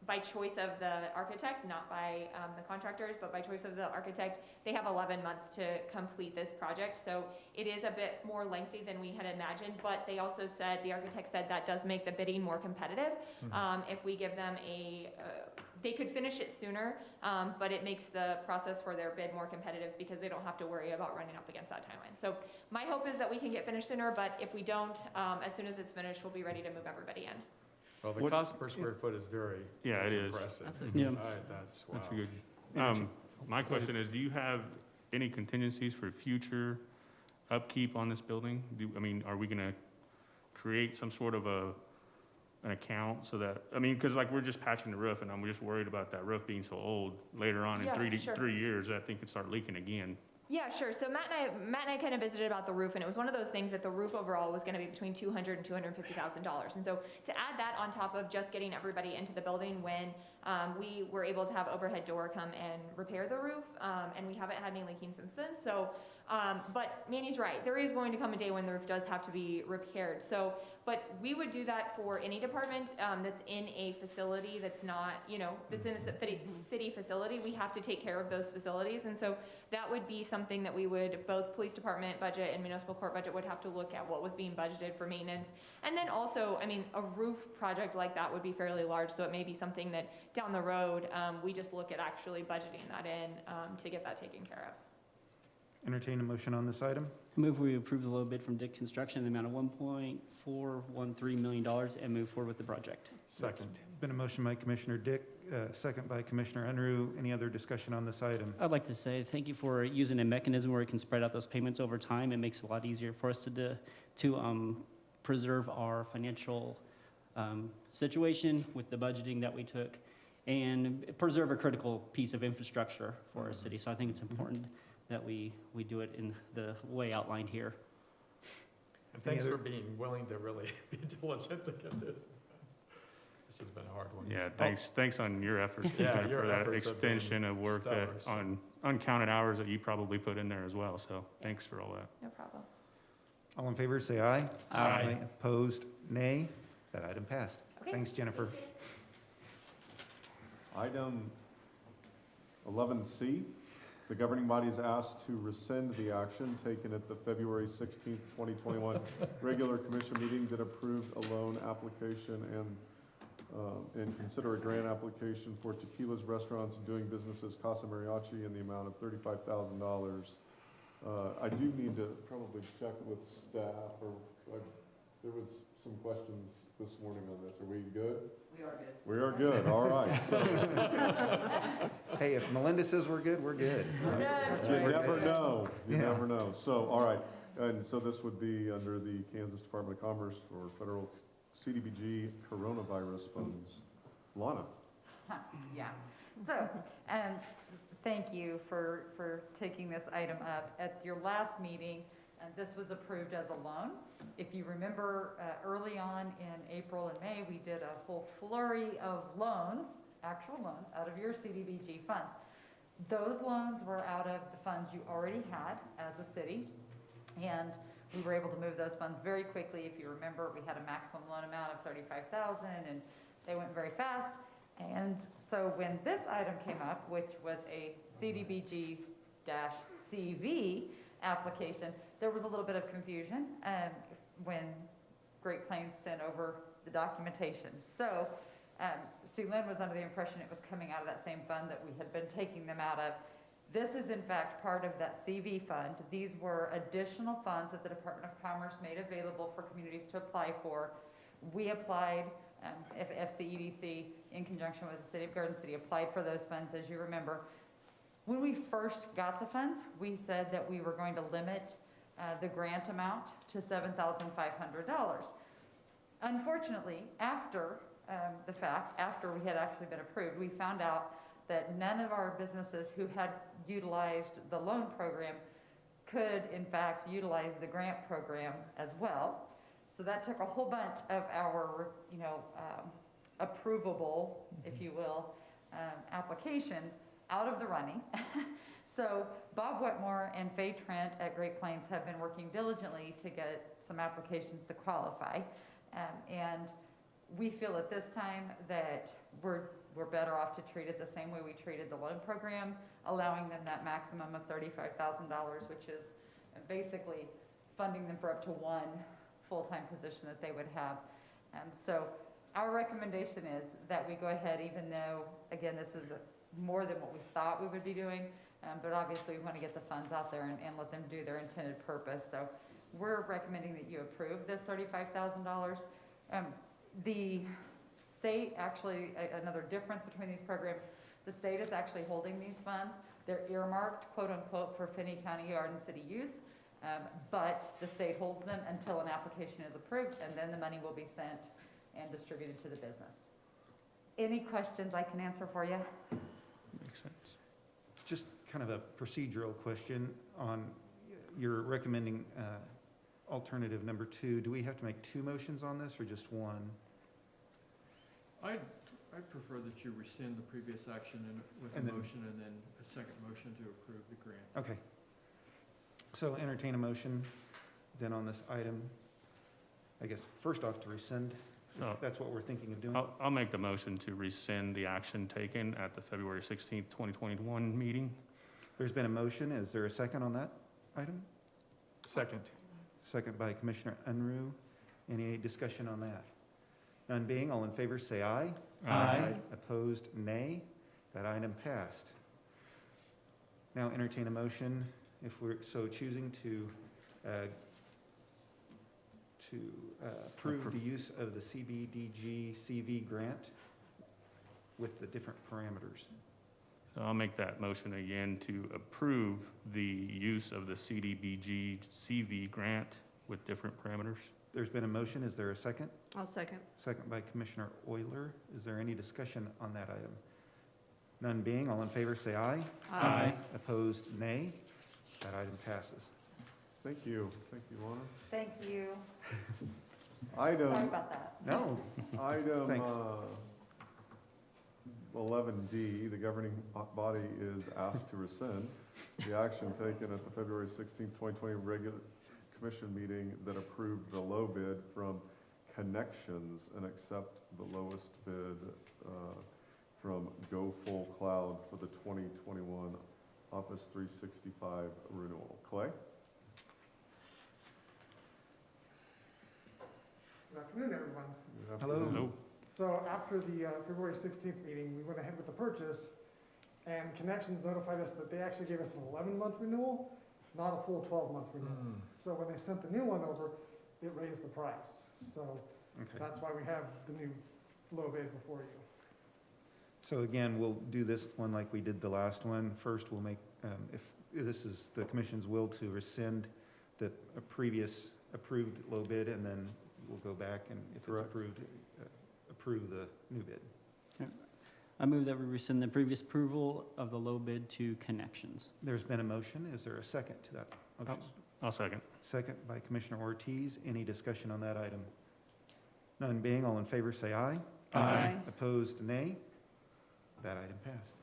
by choice of the architect, not by the contractors, but by choice of the architect, they have 11 months to complete this project. So it is a bit more lengthy than we had imagined, but they also said, the architect said that does make the bidding more competitive. If we give them they could finish it sooner, but it makes the process for their bid more competitive because they don't have to worry about running up against that timeline. So my hope is that we can get finished sooner, but if we don't, as soon as it's finished, we'll be ready to move everybody in. Well, the cost per square foot is very, Yeah, that's it is. impressive. Yeah. That's, wow. That's good. My question is, do you have any contingencies for future upkeep on this building? Are we gonna create some sort of an account so that, because like we're just patching the roof and I'm just worried about that roof being so old later on in Yeah, 3 sure. years, that thing could start leaking again. Yeah, sure. So Matt and I kind of visited about the roof, and it was one of those things that the roof overall was going to be between $200,000 and $250,000. And so to add that on top of just getting everybody into the building when we were able to have overhead door come and repair the roof, and we haven't had any leaking since then. So, but Manny's right. There is going to come a day when the roof does have to be repaired. So, but we would do that for any department that's in a facility that's not, that's in a city facility. We have to take care of those facilities, and so that would be something that we would, both police department budget and municipal court budget would have to look at what was being budgeted for maintenance. And then also, a roof project like that would be fairly large, so it may be something that down the road, we just look at actually budgeting that in to get that taken care of. Entertain a motion on this item. Move we approve the low bid from Dick Construction in the amount of $1.413 million and move forward with the project. Second. Been a motion by Commissioner Dick, second by Commissioner Unruh. Any other discussion on this item? I'd like to say thank you for using a mechanism where we can spread out those payments over time. It makes it a lot easier for us to preserve our financial situation with the budgeting that we took and preserve a critical piece of infrastructure for our city. So I think it's important that we do it in the way outlined here. And thanks for being willing to really be diligent to get this. This has been a hard one. Yeah, thanks on your efforts, Yeah, Jennifer, your for that efforts have been extension of work stellar, so. on uncounted hours that you probably put in there as well. So thanks for all that. No problem. All in favor, say aye. Aye. Opposed, nay. That item passed. Okay. Thanks, Jennifer. Item 11C, the governing body is asked to rescind the action taken at the February 16th, 2021 regular commission meeting that approved a loan application and consider a grant application for Tequila's Restaurants doing business as Casa Mariachi in the amount of $35,000. I do need to probably check with staff, or There was some questions this morning on this. Are we good? We are good. We are good, all right. So Hey, if Melinda says we're good, we're good. you never know, you Yeah. never know. So, all right, and so this would be under the Kansas Department of Commerce for federal CDBG coronavirus funds. Lana? Yeah, so, thank you for taking this item up. At your last meeting, this was approved as a loan. If you remember, early on in April and May, we did a whole flurry of loans, actual loans, out of your CDBG funds. Those loans were out of the funds you already had as a city, and we were able to move those funds very quickly. If you remember, we had a maximum loan amount of $35,000, and they went very fast. And so when this item came up, which was a CDBG-CV application, there was a little bit of confusion when Great Plains sent over the documentation. So, Lynn was under the impression it was coming out of that same fund that we had been taking them out of. This is in fact part of that CV fund. These were additional funds that the Department of Commerce made available for communities to apply for. We applied, FCEDC in conjunction with the City of Garden City applied for those funds, as you remember. When we first got the funds, we said that we were going to limit the grant amount to $7,500. Unfortunately, after the fact, after we had actually been approved, we found out that none of our businesses who had utilized the loan program could in fact utilize the grant program as well. So that took a whole bunch of our, approvable, if you will, applications out of the running. So Bob Wetmore and Faye Trent at Great Plains have been working diligently to get some applications to qualify. And we feel at this time that we're better off to treat it the same way we treated the loan program, allowing them that maximum of $35,000, which is basically funding them for up to one full-time position that they would have. So our recommendation is that we go ahead, even though, again, this is more than what we thought we would be doing, but obviously we want to get the funds out there and let them do their intended purpose. So we're recommending that you approve this $35,000. The state, actually, another difference between these programs, the state is actually holding these funds. They're earmarked, quote unquote, for Finney County Garden City use, but the state holds them until an application is approved, and then the money will be sent and distributed to the business. Any questions I can answer for you? Makes sense. Just kind of a procedural question on, you're recommending alternative number 2. Do we have to make 2 motions on this or just 1? I'd prefer that you rescind the previous action with a motion and then a second motion to approve the grant. Okay. So entertain a motion then on this item. I guess first off to rescind, if that's what we're thinking of doing. I'll make the motion to rescind the action taken at the February 16th, 2021 meeting. There's been a motion. Is there a second on that item? Second. Second by Commissioner Unruh. Any discussion on that? None being, all in favor say aye. Aye. Opposed, nay. That item passed. Now entertain a motion, if we're so choosing, to approve the use of the CBDG CV grant with the different parameters. So I'll make that motion again to approve the use of the CDBG CV grant with different parameters. There's been a motion. Is there a second? I'll second. Second by Commissioner Euler. Is there any discussion on that item? None being, all in favor say aye. Aye. Opposed, nay. That item passes. Thank you, Lana. Thank you. Item, Sorry about that. No. item Thanks. 11D, the governing body is asked to rescind the action taken at the February 16th, 2020 regular commission meeting that approved the low bid from Connections and accept the lowest bid from Go Full Cloud for the 2021 Office 365 renewal. Clay? Good afternoon, everyone. Hello. So after the February 16th meeting, we went ahead with the purchase, and Connections notified us that they actually gave us an 11-month renewal, not a full 12-month renewal. So when they sent the new one over, it raised the price. So Okay. that's why we have the new low bid before you. So again, we'll do this one like we did the last one. First, we'll make, if this is the commission's will to rescind the previous approved low bid, and then we'll go back and if it's Correct. approved, approve the new bid. I move that we rescind the previous approval of the low bid to Connections. There's been a motion. Is there a second to that motion? I'll second. Second by Commissioner Ortiz. Any discussion on that item? None being, all in favor say aye. Aye. Opposed, nay. That item passed.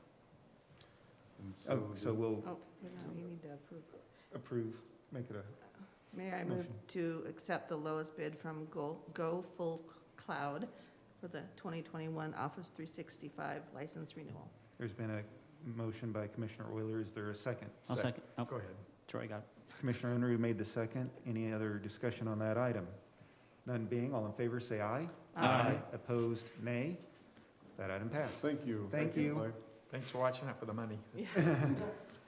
And So we'll Oh, no, you need to approve. approve, make it a, Mayor, I move Motion. to accept the lowest bid from Go Full Cloud for the 2021 Office 365 license renewal. there's been a motion by Commissioner Euler. Is there a second? I'll second. Oh, Go ahead. Troy got it. Commissioner Unruh made the second. Any other discussion on that item? None being, all in favor say aye. Opposed, nay. That item passed. Thank you. Thank you. Mike. Thanks for watching out for the money.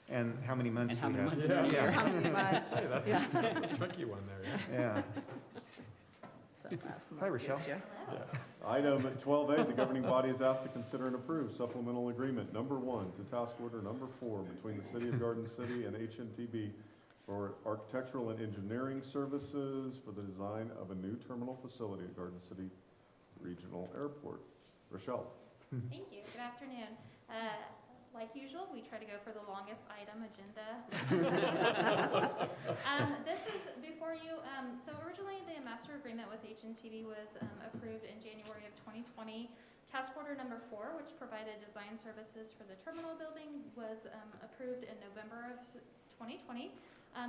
And how many months And we how have? many months? Yeah, How many months? Hey, that's a tricky one there, yeah. That last Hi, month Rochelle. gets ya. yeah. Item 12A, the governing body is asked to consider and approve supplemental agreement number 1 to task order number 4 between the City of Garden City and HNTB for architectural and engineering services for the design of a new terminal facility at Garden City Regional Airport. Rochelle. Thank you. Good afternoon. Like usual, we try to go for the longest item agenda. This is before you. So originally, the master agreement with HNTB was approved in January of 2020. Task order number 4, which provided design services for the terminal building, was approved in November of 2020.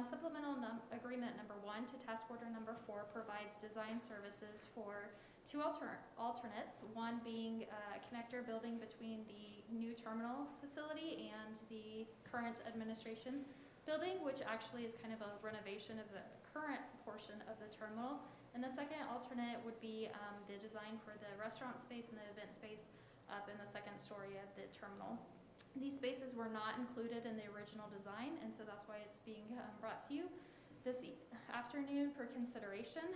Supplemental agreement number 1 to task order number 4 provides design services for 2 alternates, one being a connector building between the new terminal facility and the current administration building, which actually is kind of a renovation of the current portion of the terminal. And the second alternate would be the design for the restaurant space and the event space up in the second story of the terminal. These spaces were not included in the original design, and so that's why it's being brought to you this afternoon for consideration.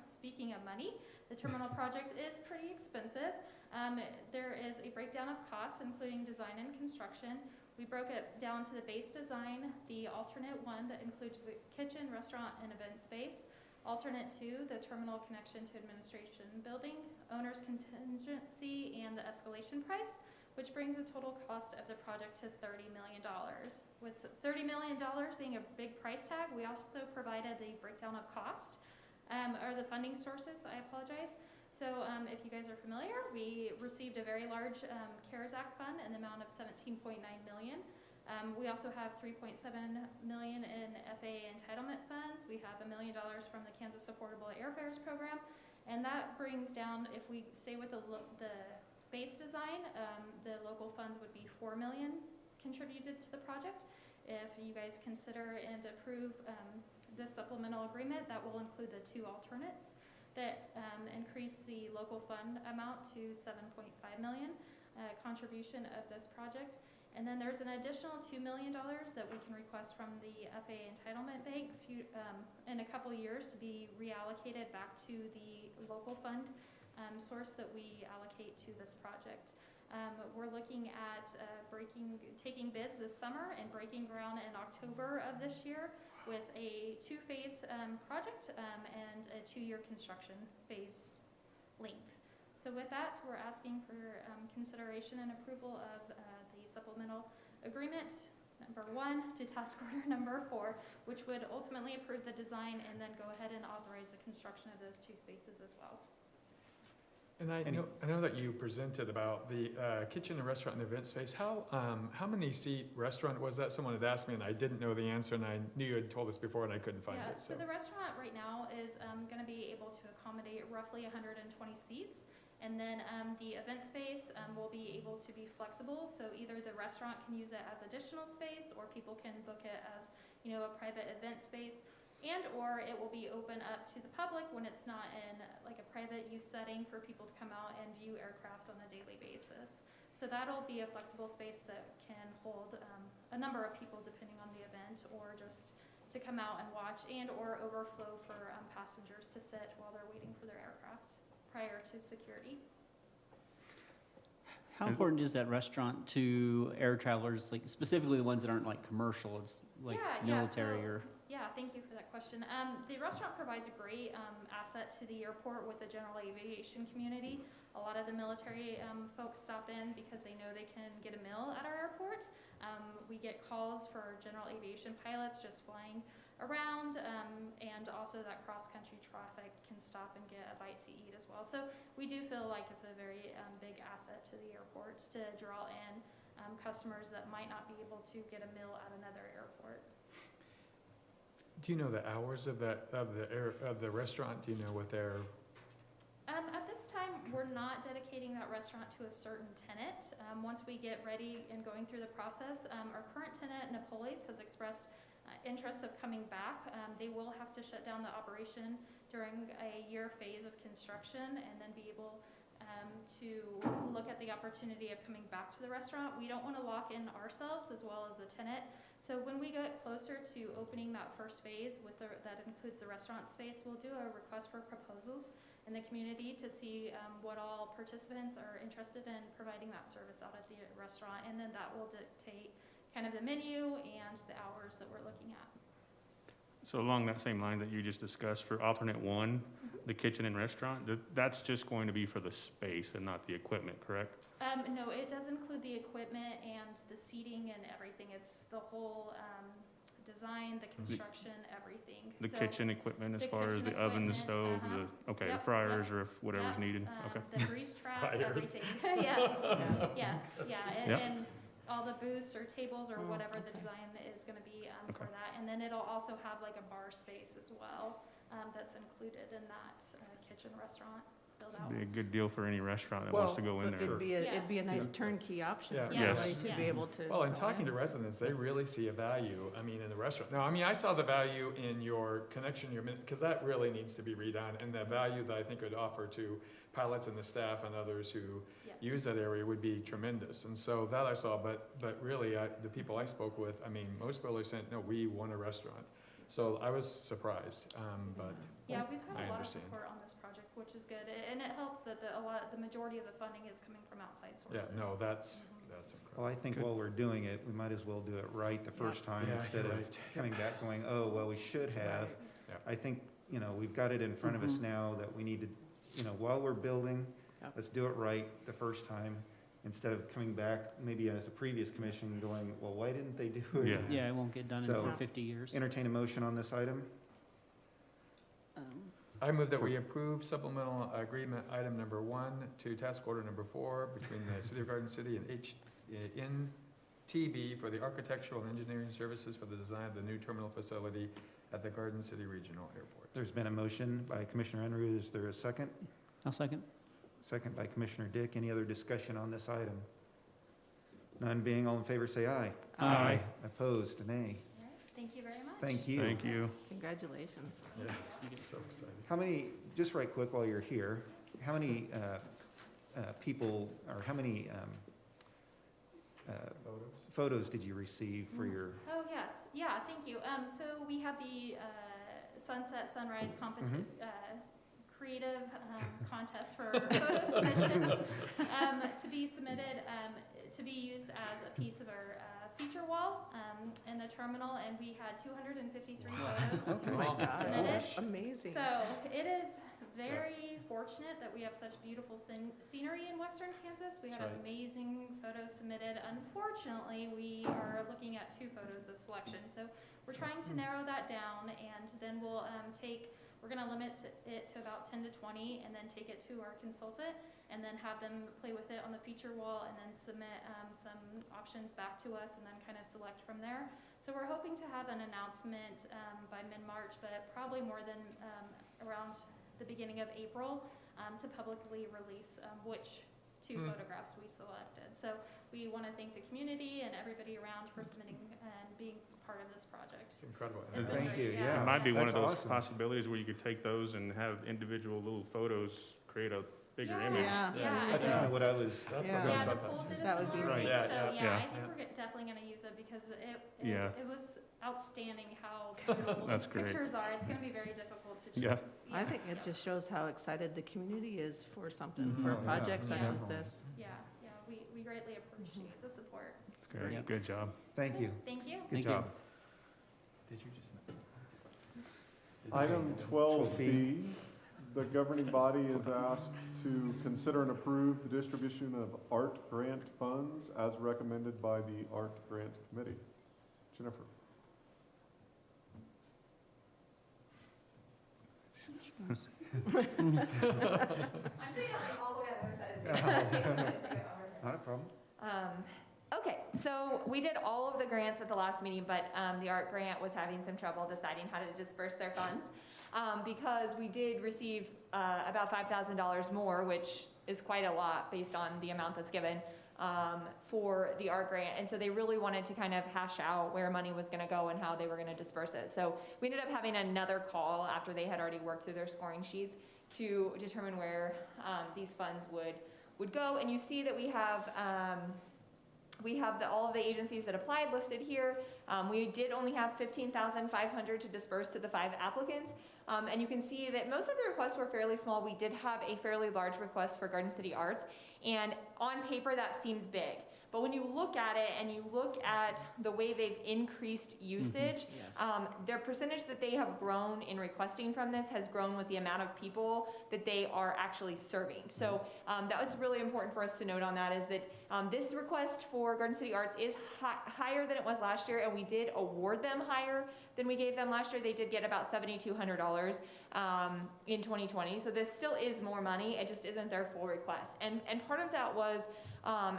Speaking of money, the terminal project is pretty expensive. There is a breakdown of costs, including design and construction. We broke it down to the base design, the alternate 1 that includes the kitchen, restaurant, and event space. Alternate 2, the terminal connection to administration building, owner's contingency, and the escalation price, which brings the total cost of the project to $30 million. With $30 million being a big price tag, we also provided the breakdown of cost, or the funding sources, I apologize. So if you guys are familiar, we received a very large CARES Act fund in the amount of $17.9 million. We also have $3.7 million in FAA entitlement funds. We have $1 million from the Kansas Affordable Airfares Program. And that brings down, if we stay with the base design, the local funds would be $4 million contributed to the project. If you guys consider and approve the supplemental agreement, that will include the 2 alternates that increase the local fund amount to $7.5 million contribution of this project. And then there's an additional $2 million that we can request from the FAA Entitlement Bank in a couple years to be reallocated back to the local fund source that we allocate to this project. We're looking at taking bids this summer and breaking ground in October of this year with a 2-phase project and a 2-year construction phase length. So with that, we're asking for consideration and approval of the supplemental agreement number 1 to task order number 4, which would ultimately approve the design and then go ahead and authorize the construction of those 2 spaces as well. And I know that you presented about the kitchen and restaurant and event space. How many seat restaurant was that? Someone had asked me and I didn't know the answer, and I knew you had told us before and I couldn't find it. So the restaurant right now is going to be able to accommodate roughly 120 seats. And then the event space will be able to be flexible. So either the restaurant can use it as additional space, or people can book it as, a private event space. And or it will be open up to the public when it's not in like a private use setting for people to come out and view aircraft on a daily basis. So that'll be a flexible space that can hold a number of people depending on the event, or just to come out and watch, and or overflow for passengers to sit while they're waiting for their aircraft prior to security. How important is that restaurant to air travelers, like specifically the ones that aren't like commercial, it's like military or? Yeah, thank you for that question. The restaurant provides a great asset to the airport with the general aviation community. A lot of the military folks stop in because they know they can get a meal at our airport. We get calls for general aviation pilots just flying around, and also that cross-country traffic can stop and get a bite to eat as well. So we do feel like it's a very big asset to the airports to draw in customers that might not be able to get a meal at another airport. Do you know the hours of the restaurant? Do you know what they're? At this time, we're not dedicating that restaurant to a certain tenant. Once we get ready and going through the process, our current tenant, Napoles, has expressed interest of coming back. They will have to shut down the operation during a year phase of construction and then be able to look at the opportunity of coming back to the restaurant. We don't want to lock in ourselves as well as the tenant. So when we get closer to opening that first phase that includes the restaurant space, we'll do a request for proposals in the community to see what all participants are interested in providing that service out at the restaurant, and then that will dictate kind of the menu and the hours that we're looking at. So along that same line that you just discussed for alternate one, the kitchen and restaurant, that's just going to be for the space and not the equipment, correct? No, it does include the equipment and the seating and everything. It's the whole design, the construction, everything. The So kitchen equipment as the far as kitchen the oven, the equipment, stove, the Yep, fryers, yep. or if whatever's needed, okay. The grease trap, Fryers. everything. Yes, yes, yeah, Yep. and all the booths or tables or whatever the design is gonna be for that. And then it'll also have like a bar space as well, that's included in that kitchen restaurant build This out. would be a good deal for any restaurant that wants to go in there. It'd be a nice Yeah. turnkey option Yeah. for Yes. somebody to be Yes. able to. Well, in go talking in. to residents, they really see a value, I mean, in the restaurant. No, I mean, I saw the value in your connection, because that really needs to be redone, and the value that I think it would offer to pilots and the staff and others who Yep. use that area would be tremendous. And so that I saw, but really, the people I spoke with, I mean, most people are saying, no, we want a restaurant. So I was surprised, but Yeah, we've had I a lot of understand. support on this project, which is good, and it helps that the majority of the funding is coming from outside yeah, sources. no, that's Well, incredible. I think while we're doing it, we might as well do it right the first time Yeah, instead you're of right. coming back going, oh, well, we should have. Yeah. I think, we've got it in front of us now that we need to, while we're building, Yep. let's do it right the first time, instead of coming back maybe as a previous commission going, well, why didn't they do it? Yeah. Yeah, it won't get done So- in 50 years. Entertain a motion on this item? I move that we approve supplemental agreement item number 1 to task order number 4 between the City of Garden City and NTB for the architectural and engineering services for the design of the new terminal facility at the Garden City Regional Airport. There's been a motion by Commissioner Enru. Is there a second? I'll second. Second by Commissioner Dick. Any other discussion on this item? None being, all in favor, say aye. Aye. Opposed, nay. All right, thank you very much. Thank you. Thank you. Congratulations. Yeah, so excited. How many, just right quick while you're here, how many people, or how many photos did you receive for your, Oh, yes, yeah, thank you. So we have the sunset, sunrise creative contest for photo submissions to be submitted, to be used as a piece of our feature wall in the terminal, and we had 253 photos Oh my gosh, submitted. that's amazing. So it is very fortunate that we have such beautiful scenery in western Kansas. We had That's right. amazing photos submitted. Unfortunately, we are looking at 2 photos of selection. So we're trying to narrow that down, and then we'll we're gonna limit it to about 10 to 20, and then take it to our consultant, and then have them play with it on the feature wall, and then submit some options back to us, and then kind of select from there. So we're hoping to have an announcement by mid-March, but probably more than around the beginning of April to publicly release which 2 photographs we selected. So we want to thank the community and everybody around for submitting and being part of this project. It's incredible. It's been thank great, you, yeah. yeah. It might be one of That's those awesome. possibilities where you could take those and have individual little photos create a bigger Yeah. image. Yeah, That's it kind is. of what I was, Yeah. Yeah, That's the what pool that- did a That would be similar great. thing, Yeah, so yeah, yeah, yeah. I think we're definitely gonna use it because it Yeah. was outstanding how beautiful That's these great. pictures are. It's gonna be very difficult to choose. Yeah. I think it Yeah. just shows how excited the community is for something, Mhm. for a Oh, yeah. project such as Definitely. this. Yeah, yeah, we greatly appreciate the support. That's great. Yep. Good job. Thank you. Thank you. Good Thank you. job. Did you just? Item 12B, the governing body is asked to consider and approve the distribution of art grant funds as recommended by the Art Grant Committee. Jennifer? I'm sitting all the way on the other side of the table. Not a problem. Okay, so we did all of the grants at the last meeting, but the art grant was having some trouble deciding how to disperse their funds. Because we did receive about $5,000 more, which is quite a lot based on the amount that's given for the art grant. And so they really wanted to kind of hash out where money was gonna go and how they were gonna disperse it. So we ended up having another call after they had already worked through their scoring sheets to determine where these funds would go. And you see that we have all of the agencies that applied listed here. We did only have $15,500 to disperse to the 5 applicants. And you can see that most of the requests were fairly small. We did have a fairly large request for Garden City Arts, and on paper that seems big. But when you look at it and you look at the way they've increased usage, Yes. their percentage that they have grown in requesting from this has grown with the amount of people that they are actually serving. So that was really important for us to note on that, is that this request for Garden City Arts is higher than it was last year, and we did award them higher than we gave them last year. They did get about $7,200 in 2020. So this still is more money. It just isn't their full request. And part of that was,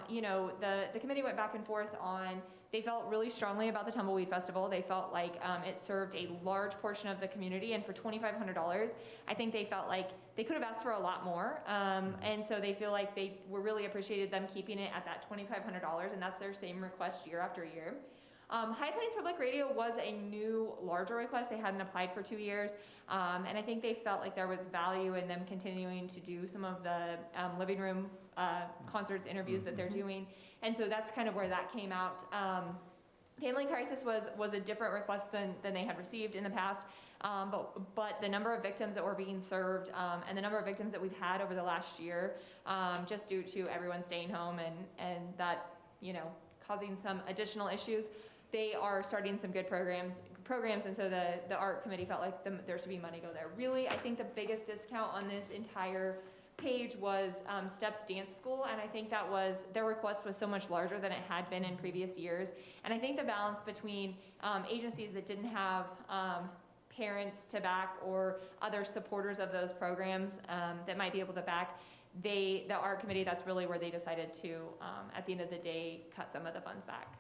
you know, the committee went back and forth on, they felt really strongly about the Tumbleweed Festival. They felt like it served a large portion of the community, and for $2,500, I think they felt like they could have asked for a lot more. And so they feel like they were really appreciated them keeping it at that $2,500, and that's their same request year after year. High Plains Public Radio was a new, larger request. They hadn't applied for 2 years. And I think they felt like there was value in them continuing to do some of the living room concerts, interviews that they're doing. And so that's kind of where that came out. Family Crisis was a different request than they had received in the past. But the number of victims that were being served and the number of victims that we've had over the last year, just due to everyone staying home and that, you know, causing some additional issues, they are starting some good programs, and so the art committee felt like there should be money go there. Really, I think the biggest discount on this entire page was Steps Dance School, and I think that was, their request was so much larger than it had been in previous years. And I think the balance between agencies that didn't have parents to back or other supporters of those programs that might be able to back, the art committee, that's really where they decided to, at the end of the day, cut some of the funds back.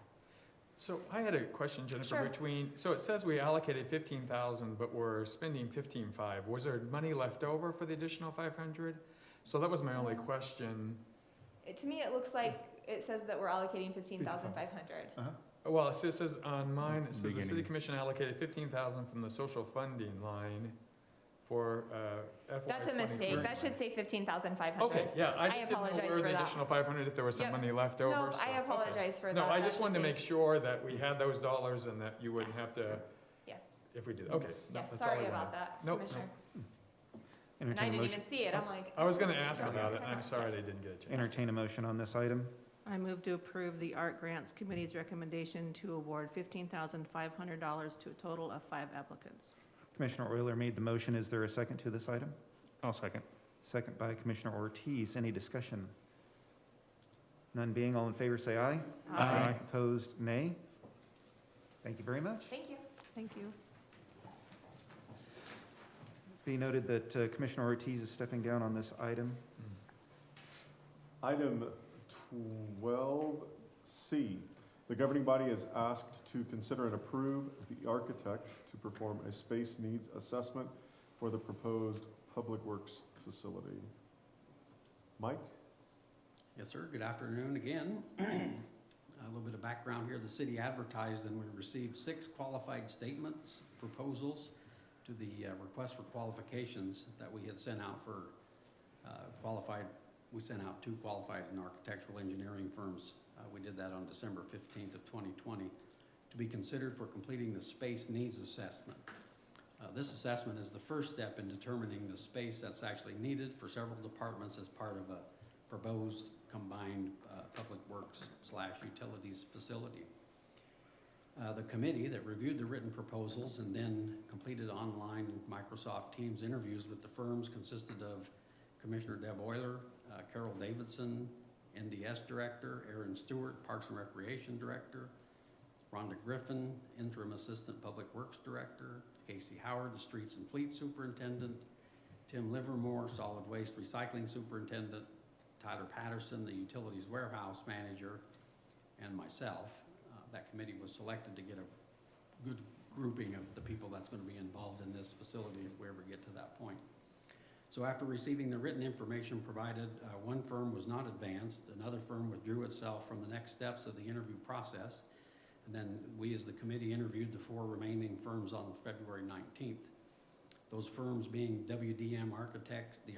So I had a question, Jennifer, Sure. so it says we allocated 15,000, but we're spending 15,500. Was there money left over for the additional 500? So that was my only question. To me, it looks like it says that we're allocating $15,500. Well, it says on mine, it says the city Beginning. commission allocated 15,000 from the social funding line for FY. That's a mistake. That should say $15,500. Okay, yeah, I just didn't know apologize where for the that. additional 500, if there was some Yep. money left over. No, so, I okay. apologize for that. No, I That just should wanted to say- make sure that we had those dollars and that you wouldn't Yes. have to, Yes, if we did, okay. no, yes, that's all I sorry wanted. about that, Nope, Commissioner. And I Entertain a didn't motion, even see it. I'm like. I was gonna ask oh, about it, and I'm yes. sorry I didn't get a chance. entertain a motion on this item. I move to approve the Art Grants Committee's recommendation to award $15,500 to a total of 5 applicants. Commissioner Euler made the motion. Is there a second to this item? I'll second. Second by Commissioner Ortiz. Any discussion? None being, all in favor say aye. Aye. Opposed, nay. Thank you very much. Thank you. Thank you. Be noted that Commissioner Ortiz is stepping down on this item. Item 12C, the governing body is asked to consider and approve the architect to perform a space needs assessment for the proposed Public Works facility. Mike? Yes, sir. Good afternoon again. A little bit of background here. The city advertised and we received 6 qualified statements, proposals to the request for qualifications that we had sent out for qualified. We sent out 2 qualified and architectural engineering firms. We did that on December 15th of 2020 to to be considered for completing the space needs assessment. This assessment is the first step in determining the space that's actually needed for several departments as part of a proposed combined public works / utilities facility. The committee that reviewed the written proposals and then completed online Microsoft Teams interviews with the firms consisted of Commissioner Deb Euler, Carol Davidson, NDS Director, Aaron Stewart, Parks and Recreation Director, Rhonda Griffin, Interim Assistant Public Works Director, Casey Howard, the Streets and Fleet Superintendent, Tim Livermore, Solid Waste Recycling Superintendent, Tyler Patterson, the Utilities Warehouse Manager, and myself. That committee was selected to get a good grouping of the people that's going to be involved in this facility if we ever get to that point. So after receiving the written information provided, one firm was not advanced, another firm withdrew itself from the next steps of the interview process, and then we as the committee interviewed the 4 remaining firms on February 19th. Those firms being WDM Architects, the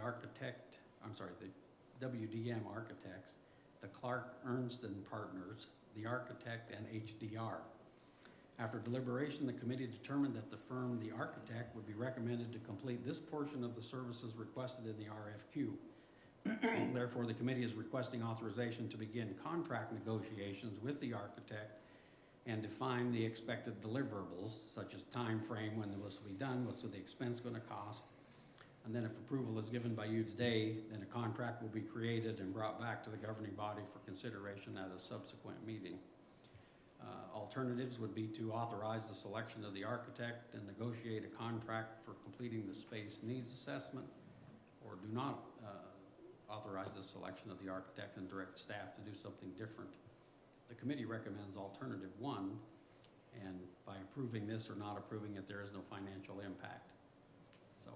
WDM Architects, the Clark Ernst and Partners, the Architect, and HDR. After deliberation, the committee determined that the firm, the Architect, would be recommended to complete this portion of the services requested in the RFQ. Therefore, the committee is requesting authorization to begin contract negotiations with the Architect and define the expected deliverables, such as time frame, when this will be done, what's the expense going to cost. And then if approval is given by you today, then a contract will be created and brought back to the governing body for consideration at a subsequent meeting. Alternatives would be to authorize the selection of the architect and negotiate a contract for completing the space needs assessment, or do not authorize the selection of the architect and direct staff to do something different. The committee recommends alternative 1, and by approving this or not approving it, there is no financial impact. So,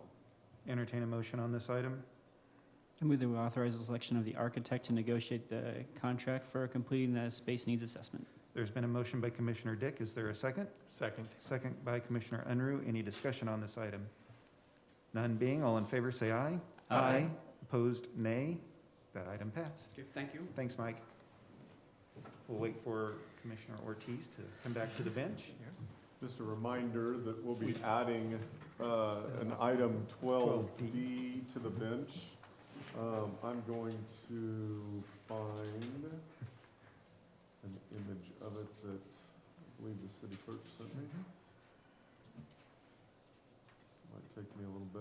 Entertain a motion on this item. I move that we authorize the selection of the architect to negotiate the contract for completing the space needs assessment. There's been a motion by Commissioner Dick. Is there a second? Second. Second by Commissioner Unruh. Any discussion on this item? None being, all in favor say aye. Aye. Opposed, nay. That item passed. okay, thank you. Thanks, Mike. We'll wait for Commissioner Ortiz to come back to the bench. Just a reminder that we'll be adding an item 12D to the bench. I'm going to find an image of it that I believe the city clerk sent me. Might take me a little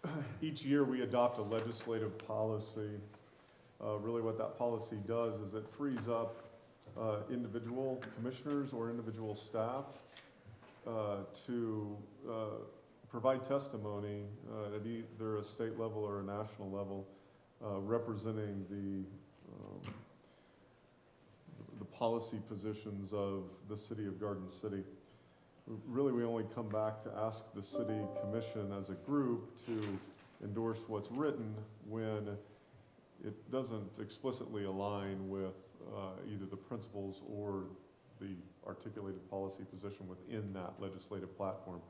bit. Each year we adopt a legislative policy. Really what that policy does is it frees up individual commissioners or individual staff to provide testimony at either a state level or a national level representing the policy positions of the city of Garden City. Really, we only come back to ask the city commission as a group to endorse what's written when it doesn't explicitly align with either the principles or the articulated policy position within that legislative platform.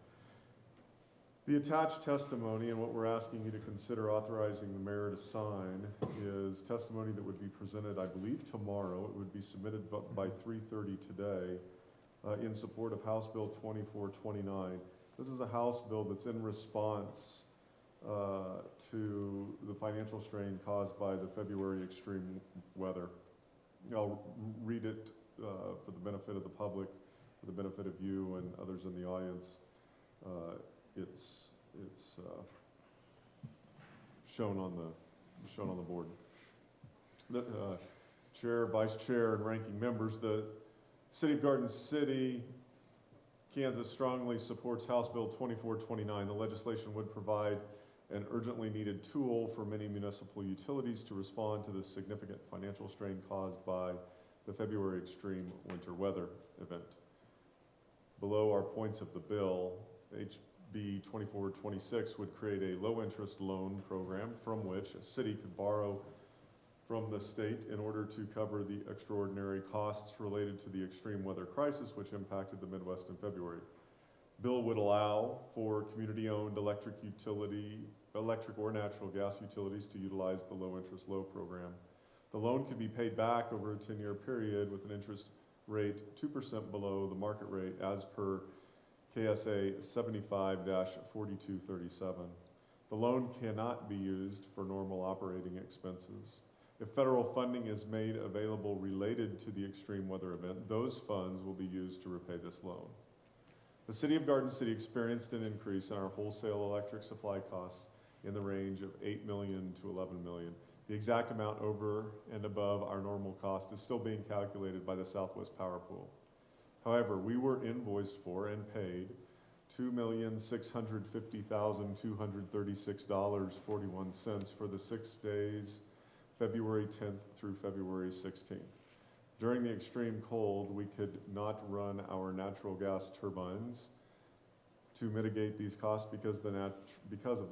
The attached testimony, and what we're asking you to consider authorizing the mayor to sign, is testimony that would be presented, I believe, tomorrow. It would be submitted by 3:30 today in support of House Bill 2429. This is a House bill that's in response to the financial strain caused by the February extreme weather. I'll read it for the benefit of the public, for the benefit of you and others in the audience. It's shown on the board. The chair, vice chair, and ranking members, the City of Garden City, Kansas strongly supports House Bill 2429. The legislation would provide an urgently needed tool for many municipal utilities to respond to the significant financial strain caused by the February extreme winter weather event. Below are points of the bill. HB 2426 would create a low-interest loan program from which a city could borrow from the state in order to cover the extraordinary costs related to the extreme weather crisis which impacted the Midwest in February. Bill would allow for community-owned electric or natural gas utilities to utilize the low-interest loan program. The loan could be paid back over a 10-year period with an interest rate 2% below the market rate as per KSA 75-4237. The loan cannot be used for normal operating expenses. If federal funding is made available related to the extreme weather event, those funds will be used to repay this loan. The City of Garden City experienced an increase in our wholesale electric supply costs in the range of $8 million to $11 million. The exact amount over and above our normal cost is still being calculated by the Southwest Power Pool. However, we were invoiced for and paid $2,650,236.41 for the 6 days, February 10th through February 16th. During the extreme cold, we could not run our natural gas turbines to mitigate these costs because of the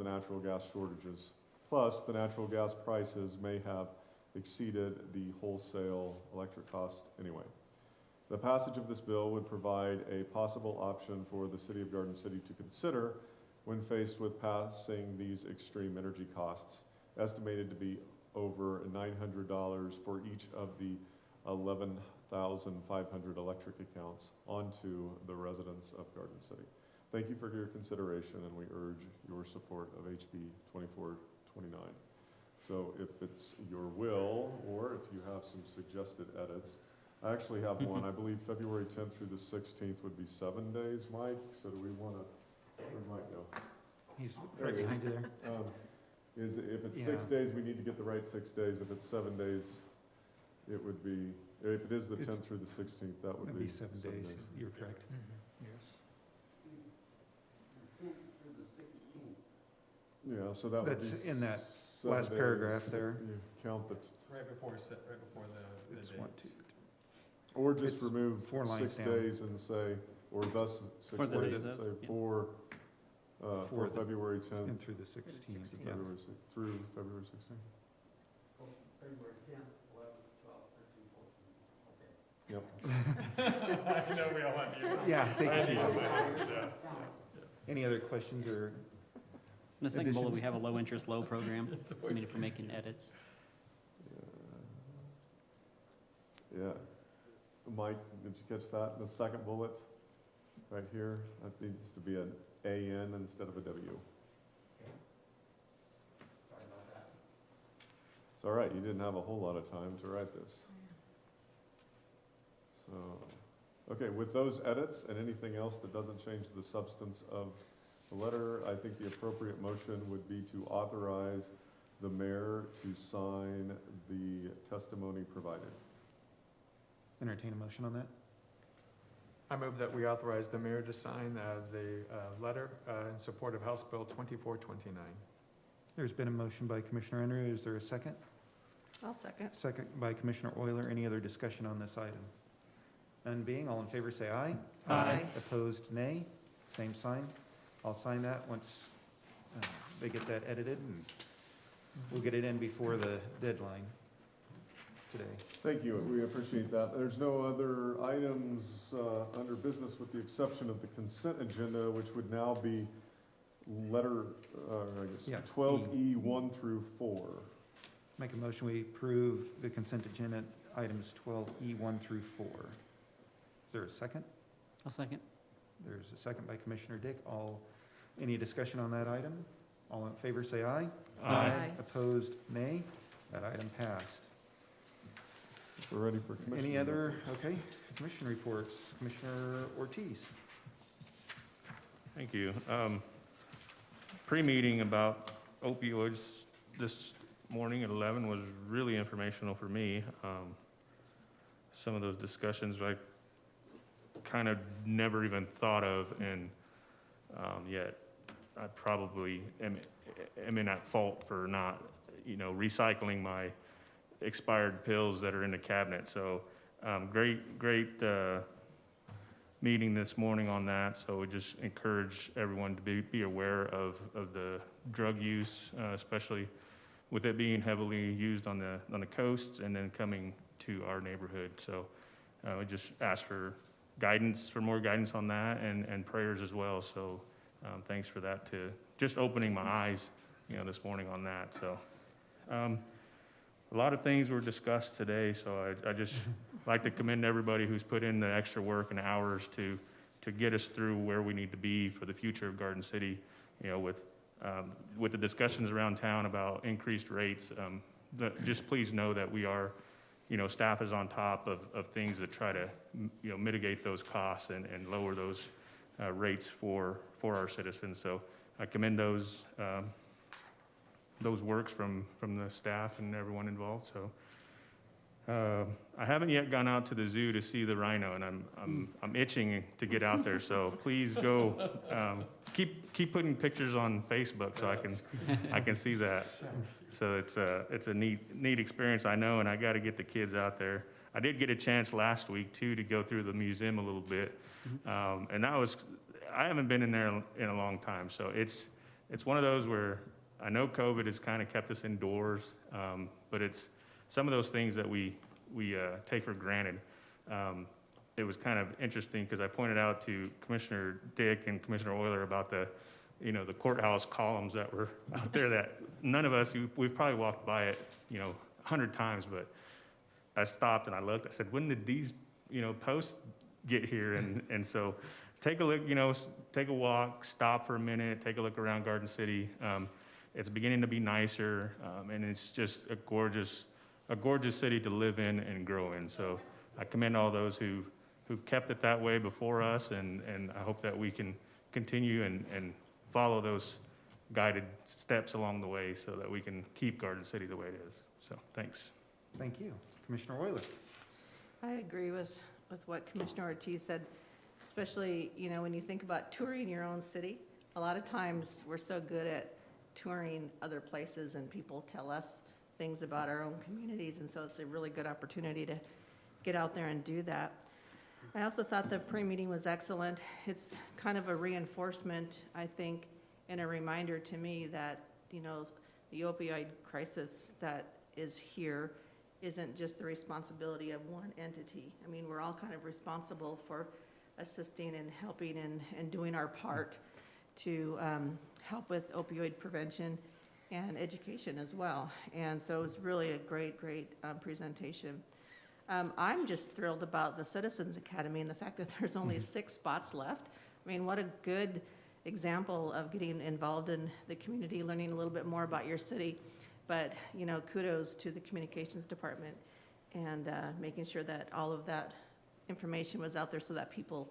natural gas shortages. Plus, the natural gas prices may have exceeded the wholesale electric cost anyway. The passage of this bill would provide a possible option for the City of Garden City to consider when faced with passing these extreme energy costs, estimated to be over $900 for each of the 11,500 electric accounts onto the residents of Garden City. Thank you for your consideration, and we urge your support of HB 2429. So if it's your will, or if you have some suggested edits, I actually have one. I believe February 10th through the 16th would be 7 days, Mike. So do we want to, where'd Mike go? He's right behind you there. If it's 6 days, we need to get the right 6 days. If it's 7 days, it would be, if it is the 10th through the 16th, that would be 7 days. You're correct. Yes. Yeah, so that would be. That's in that 7 last days. paragraph there. You count the, Right before the It's dates. 1, 2, or just It's remove 4 lines 6 down. days and say, or thus 6 For the days days and of, say yeah. for For the- February 10th and through the 16th. Yeah. through February 16th. February 10th, 11th, 12th, 13th, 14th. Yep. I know we all have you. Yeah, take I your need seat. to make notes, yeah. Any other questions or, In the second bullet, we Additions? have a low interest, low program. It's I mean, always if we're making edits. Yeah. Mike, did you catch that? The second bullet, right here, that needs to be an AN instead of a W. Sorry about that. It's all right, you didn't have a whole lot of time to write this. So, okay, with those edits and anything else that doesn't change the substance of the letter, I think the appropriate motion would be to authorize the mayor to sign the testimony provided. entertain a motion on that? I move that we authorize the mayor to sign the letter in support of House Bill 2429. There's been a motion by Commissioner Enru. Is there a second? I'll second. Second by Commissioner Euler. Any other discussion on this item? None being, all in favor say aye. Aye. Opposed, nay. Same sign. I'll sign that once they get that edited, and we'll get it in before the deadline today. Thank you, we appreciate that. There's no other items under business with the exception of the consent agenda, which would now be letter, Yeah, 12E 1 through 4. Make a motion, we approve the consent agenda items 12E 1 through 4. Is there a second? I'll second. There's a second by Commissioner Dick. Any discussion on that item? All in favor say aye. Aye. Opposed, nay. That item passed. We're ready for commission. Any other, okay, commission reports. Commissioner Ortiz. Thank you. Pre-meeting about opioids this morning at 11 was really informational for me. Some of those discussions I kind of never even thought of, and yet I probably am in at fault for not, recycling my expired pills that are in the cabinet. So great meeting this morning on that. So we just encourage everyone to be aware of the drug use, especially with it being heavily used on the coasts and then coming to our neighborhood. So we just ask for more guidance on that, and prayers as well. So thanks for that, to just opening my eyes, this morning on that. So a lot of things were discussed today, so I just like to commend everybody who's put in the extra work and hours to get us through where we need to be for the future of Garden City, you know, with the discussions around town about increased rates. Just please know that we are, you know, staff is on top of things that try to, you know, mitigate those costs and lower those rates for our citizens. So I commend those works from the staff and everyone involved. So I haven't yet gone out to the zoo to see the rhino, and I'm itching to get out there. So please go, keep putting pictures on Facebook so I can see that. So it's a neat experience, I know, and I got to get the kids out there. I did get a chance last week too to go through the museum a little bit, and I haven't been in there in a long time. So it's one of those where I know COVID has kind of kept us indoors, but it's some of those things that we take for granted. It was kind of interesting because I pointed out to Commissioner Dick and Commissioner Euler about the courthouse columns that were out there that none of us, we've probably walked by it, 100 times, but I stopped and I looked, I said, when did these, posts get here? And so take a look, take a walk, stop for a minute, take a look around Garden City. It's beginning to be nicer, and it's just a gorgeous city to live in and grow in. So I commend all those who've kept it that way before us, and I hope that we can continue and follow those guided steps along the way so that we can keep Garden City the way it is. So thanks. Thank you. Commissioner Euler. I agree with what Commissioner Ortiz said, especially, when you think about touring your own city. A lot of times we're so good at touring other places and people tell us things about our own communities, and so it's a really good opportunity to get out there and do that. I also thought the pre-meeting was excellent. It's kind of a reinforcement, I think, and a reminder to me that, the opioid crisis that is here isn't just the responsibility of one entity. I mean, we're all kind of responsible for assisting and helping and doing our part to help with opioid prevention and education as well. And so it was really a great presentation. I'm just thrilled about the Citizens Academy and the fact that there's only 6 spots left. I mean, what a good example of getting involved in the community, learning a little bit more about your city. But, kudos to the communications department and making sure that all of that information was out there so that people,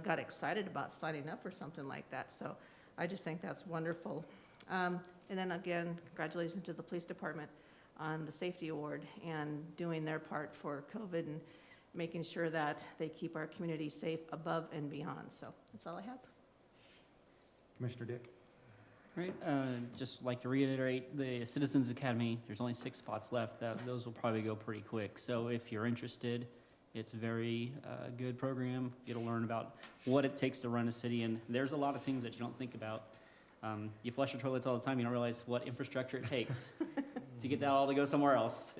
got excited about signing up for something like that. So I just think that's wonderful. And then again, congratulations to the police department on the safety award and doing their part for COVID and making sure that they keep our community safe above and beyond. So that's all I have. Commissioner Dick. All right, just like to reiterate, the Citizens Academy, there's only 6 spots left. Those will probably go pretty quick. So if you're interested, it's a very good program. Get to learn about what it takes to run a city, and there's a lot of things that you don't think about. You flush your toilets all the time, you don't realize what infrastructure it takes to get that all to go somewhere else,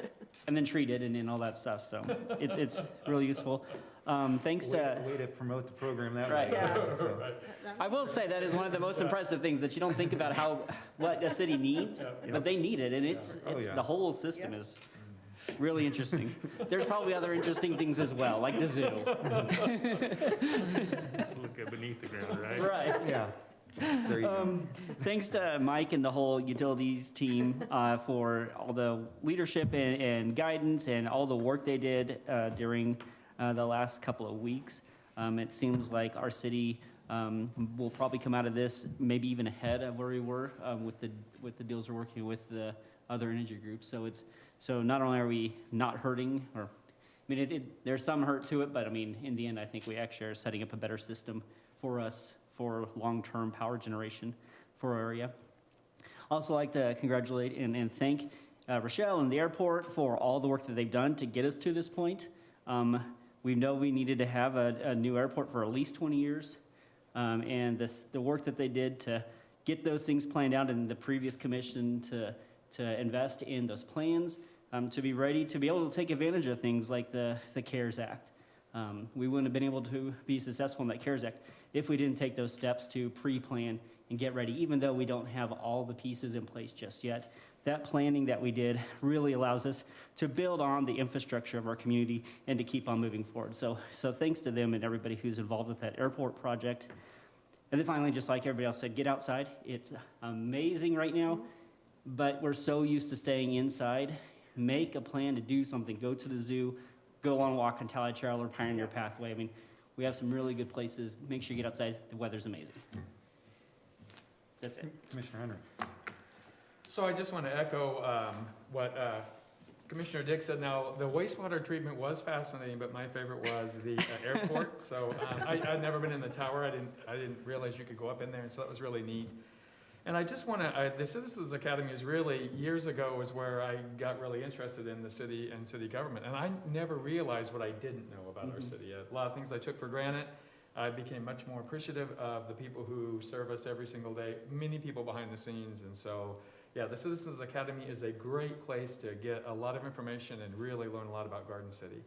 and then treat it and all that stuff. So it's really useful. Thanks to way to promote the program that right. way. Yeah. So. I will say that is one of the most impressive things that you don't think about what a city needs, but they need it, and it's the whole system is really interesting. There's probably other interesting things as well, like the zoo. Just look at beneath the ground, right? Right. Yeah. There you go. Thanks to Mike and the whole utilities team for all the leadership and guidance and all the work they did during the last couple of weeks. It seems like our city will probably come out of this maybe even ahead of where we were with the deals we're working with the other energy groups. So not only are we not hurting, there's some hurt to it, but in the end, I think we actually are setting up a better system for us for long-term power generation for our area. I'd also like to congratulate and thank Rochelle and the airport for all the work that they've done to get us to this point. We know we needed to have a new airport for at least 20 years. And the work that they did to get those things planned out in the previous commission to invest in those plans, to be ready to be able to take advantage of things like the CARES Act. We wouldn't have been able to be successful in that CARES Act if we didn't take those steps to pre-plan and get ready, even though we don't have all the pieces in place just yet. that planning that we did really allows us to build on the infrastructure of our community and to keep on moving forward. So thanks to them and everybody who's involved with that airport project. And then finally, just like everybody else said, get outside. It's amazing right now, but we're so used to staying inside. Make a plan to do something. Go to the zoo, go on a walk on Tally Trail or Pioneer Pathway. I mean, we have some really good places. Make sure you get outside. The weather's amazing. That's it. Commissioner Henry. So I just want to echo what Commissioner Dick said. Now, the wastewater treatment was fascinating, but my favorite was the airport. So I'd never been in the tower. I didn't realize you could go up in there, and so that was really neat. And I just want to, the Citizens Academy is really, years ago was where I got really interested in the city and city government. And I never realized what I didn't know about our city. A lot of things I took for granted. I became much more appreciative of the people who serve us every single day, many people behind the scenes. And so, yeah, the Citizens Academy is a great place to get a lot of information and really learn a lot about Garden City.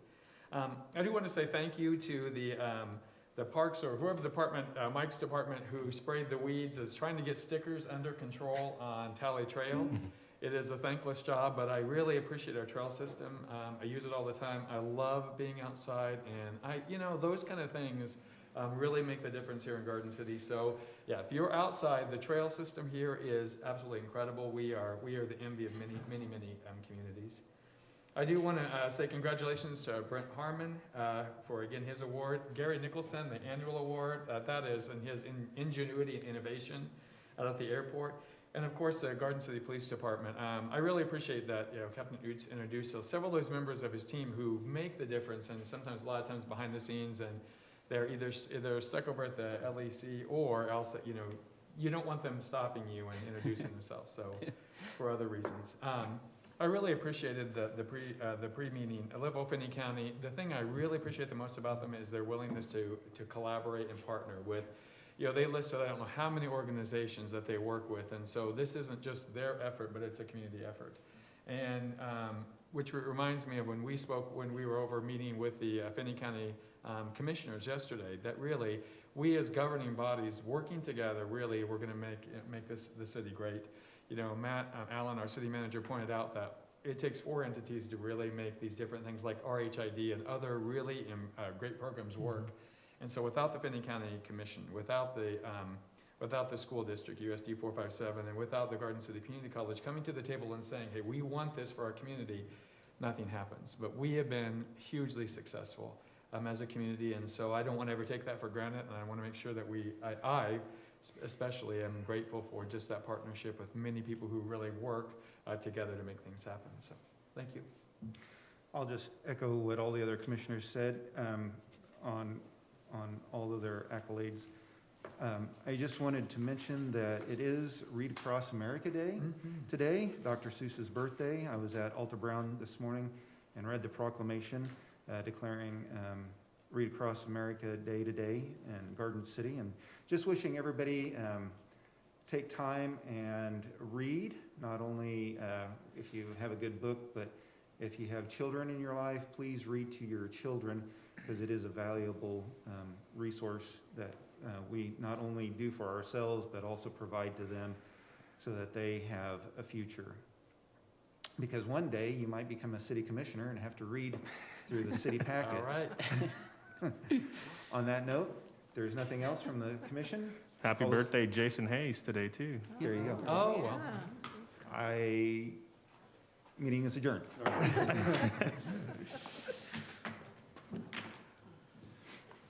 I do want to say thank you to the parks or whoever department, Mike's department, who sprayed the weeds, is trying to get stickers under control on Tally Trail. It is a thankless job, but I really appreciate our trail system. I use it all the time. I love being outside, and those kind of things really make the difference here in Garden City. So yeah, if you're outside, the trail system here is absolutely incredible. We are the envy of many communities. I do want to say congratulations to Brent Harmon for, again, his award. Gary Nicholson, the annual award, that is in his ingenuity and innovation out at the airport. And of course, the Garden City Police Department. I really appreciate that Captain Oots introduced several of those members of his team who make the difference, and sometimes, a lot of times, behind the scenes, and they're either stuck over at the LEC or else, you don't want them stopping you and introducing themselves, so for other reasons. I really appreciated the pre-meeting. I live in Finney County. The thing I really appreciate the most about them is their willingness to collaborate and partner with. They listed, I don't know how many organizations that they work with, and so this isn't just their effort, but it's a community effort. And which reminds me of when we were over meeting with the Finney County commissioners yesterday, that really, we as governing bodies working together, really, we're gonna make the city great. Matt Allen, our city manager, pointed out that it takes 4 entities to really make these different things like RHID and other really great programs work. And so without the Finney County Commission, without the school district, USD 457, and without the Garden City Community College coming to the table and saying, hey, we want this for our community, nothing happens. But we have been hugely successful as a community, and so I don't want to ever take that for granted, and I want to make sure that I especially am grateful for just that partnership with many people who really work together to make things happen. So thank you. I'll just echo what all the other commissioners said on all of their accolades. I just wanted to mention that it is Read Across America Day today, Dr. Seuss's birthday. I was at Alta Brown this morning and read the proclamation declaring Read Across America Day today in Garden City, and just wishing everybody take time and read, not only if you have a good book, but if you have children in your life, please read to your children, because it is a valuable resource that we not only do for ourselves, but also provide to them so that they have a future. Because one day you might become a city commissioner and have to read through the city packets. All right. On that note, there's nothing else from the commission. Happy birthday, Jason Hayes, today too. There you go. Oh, well. Meeting is adjourned.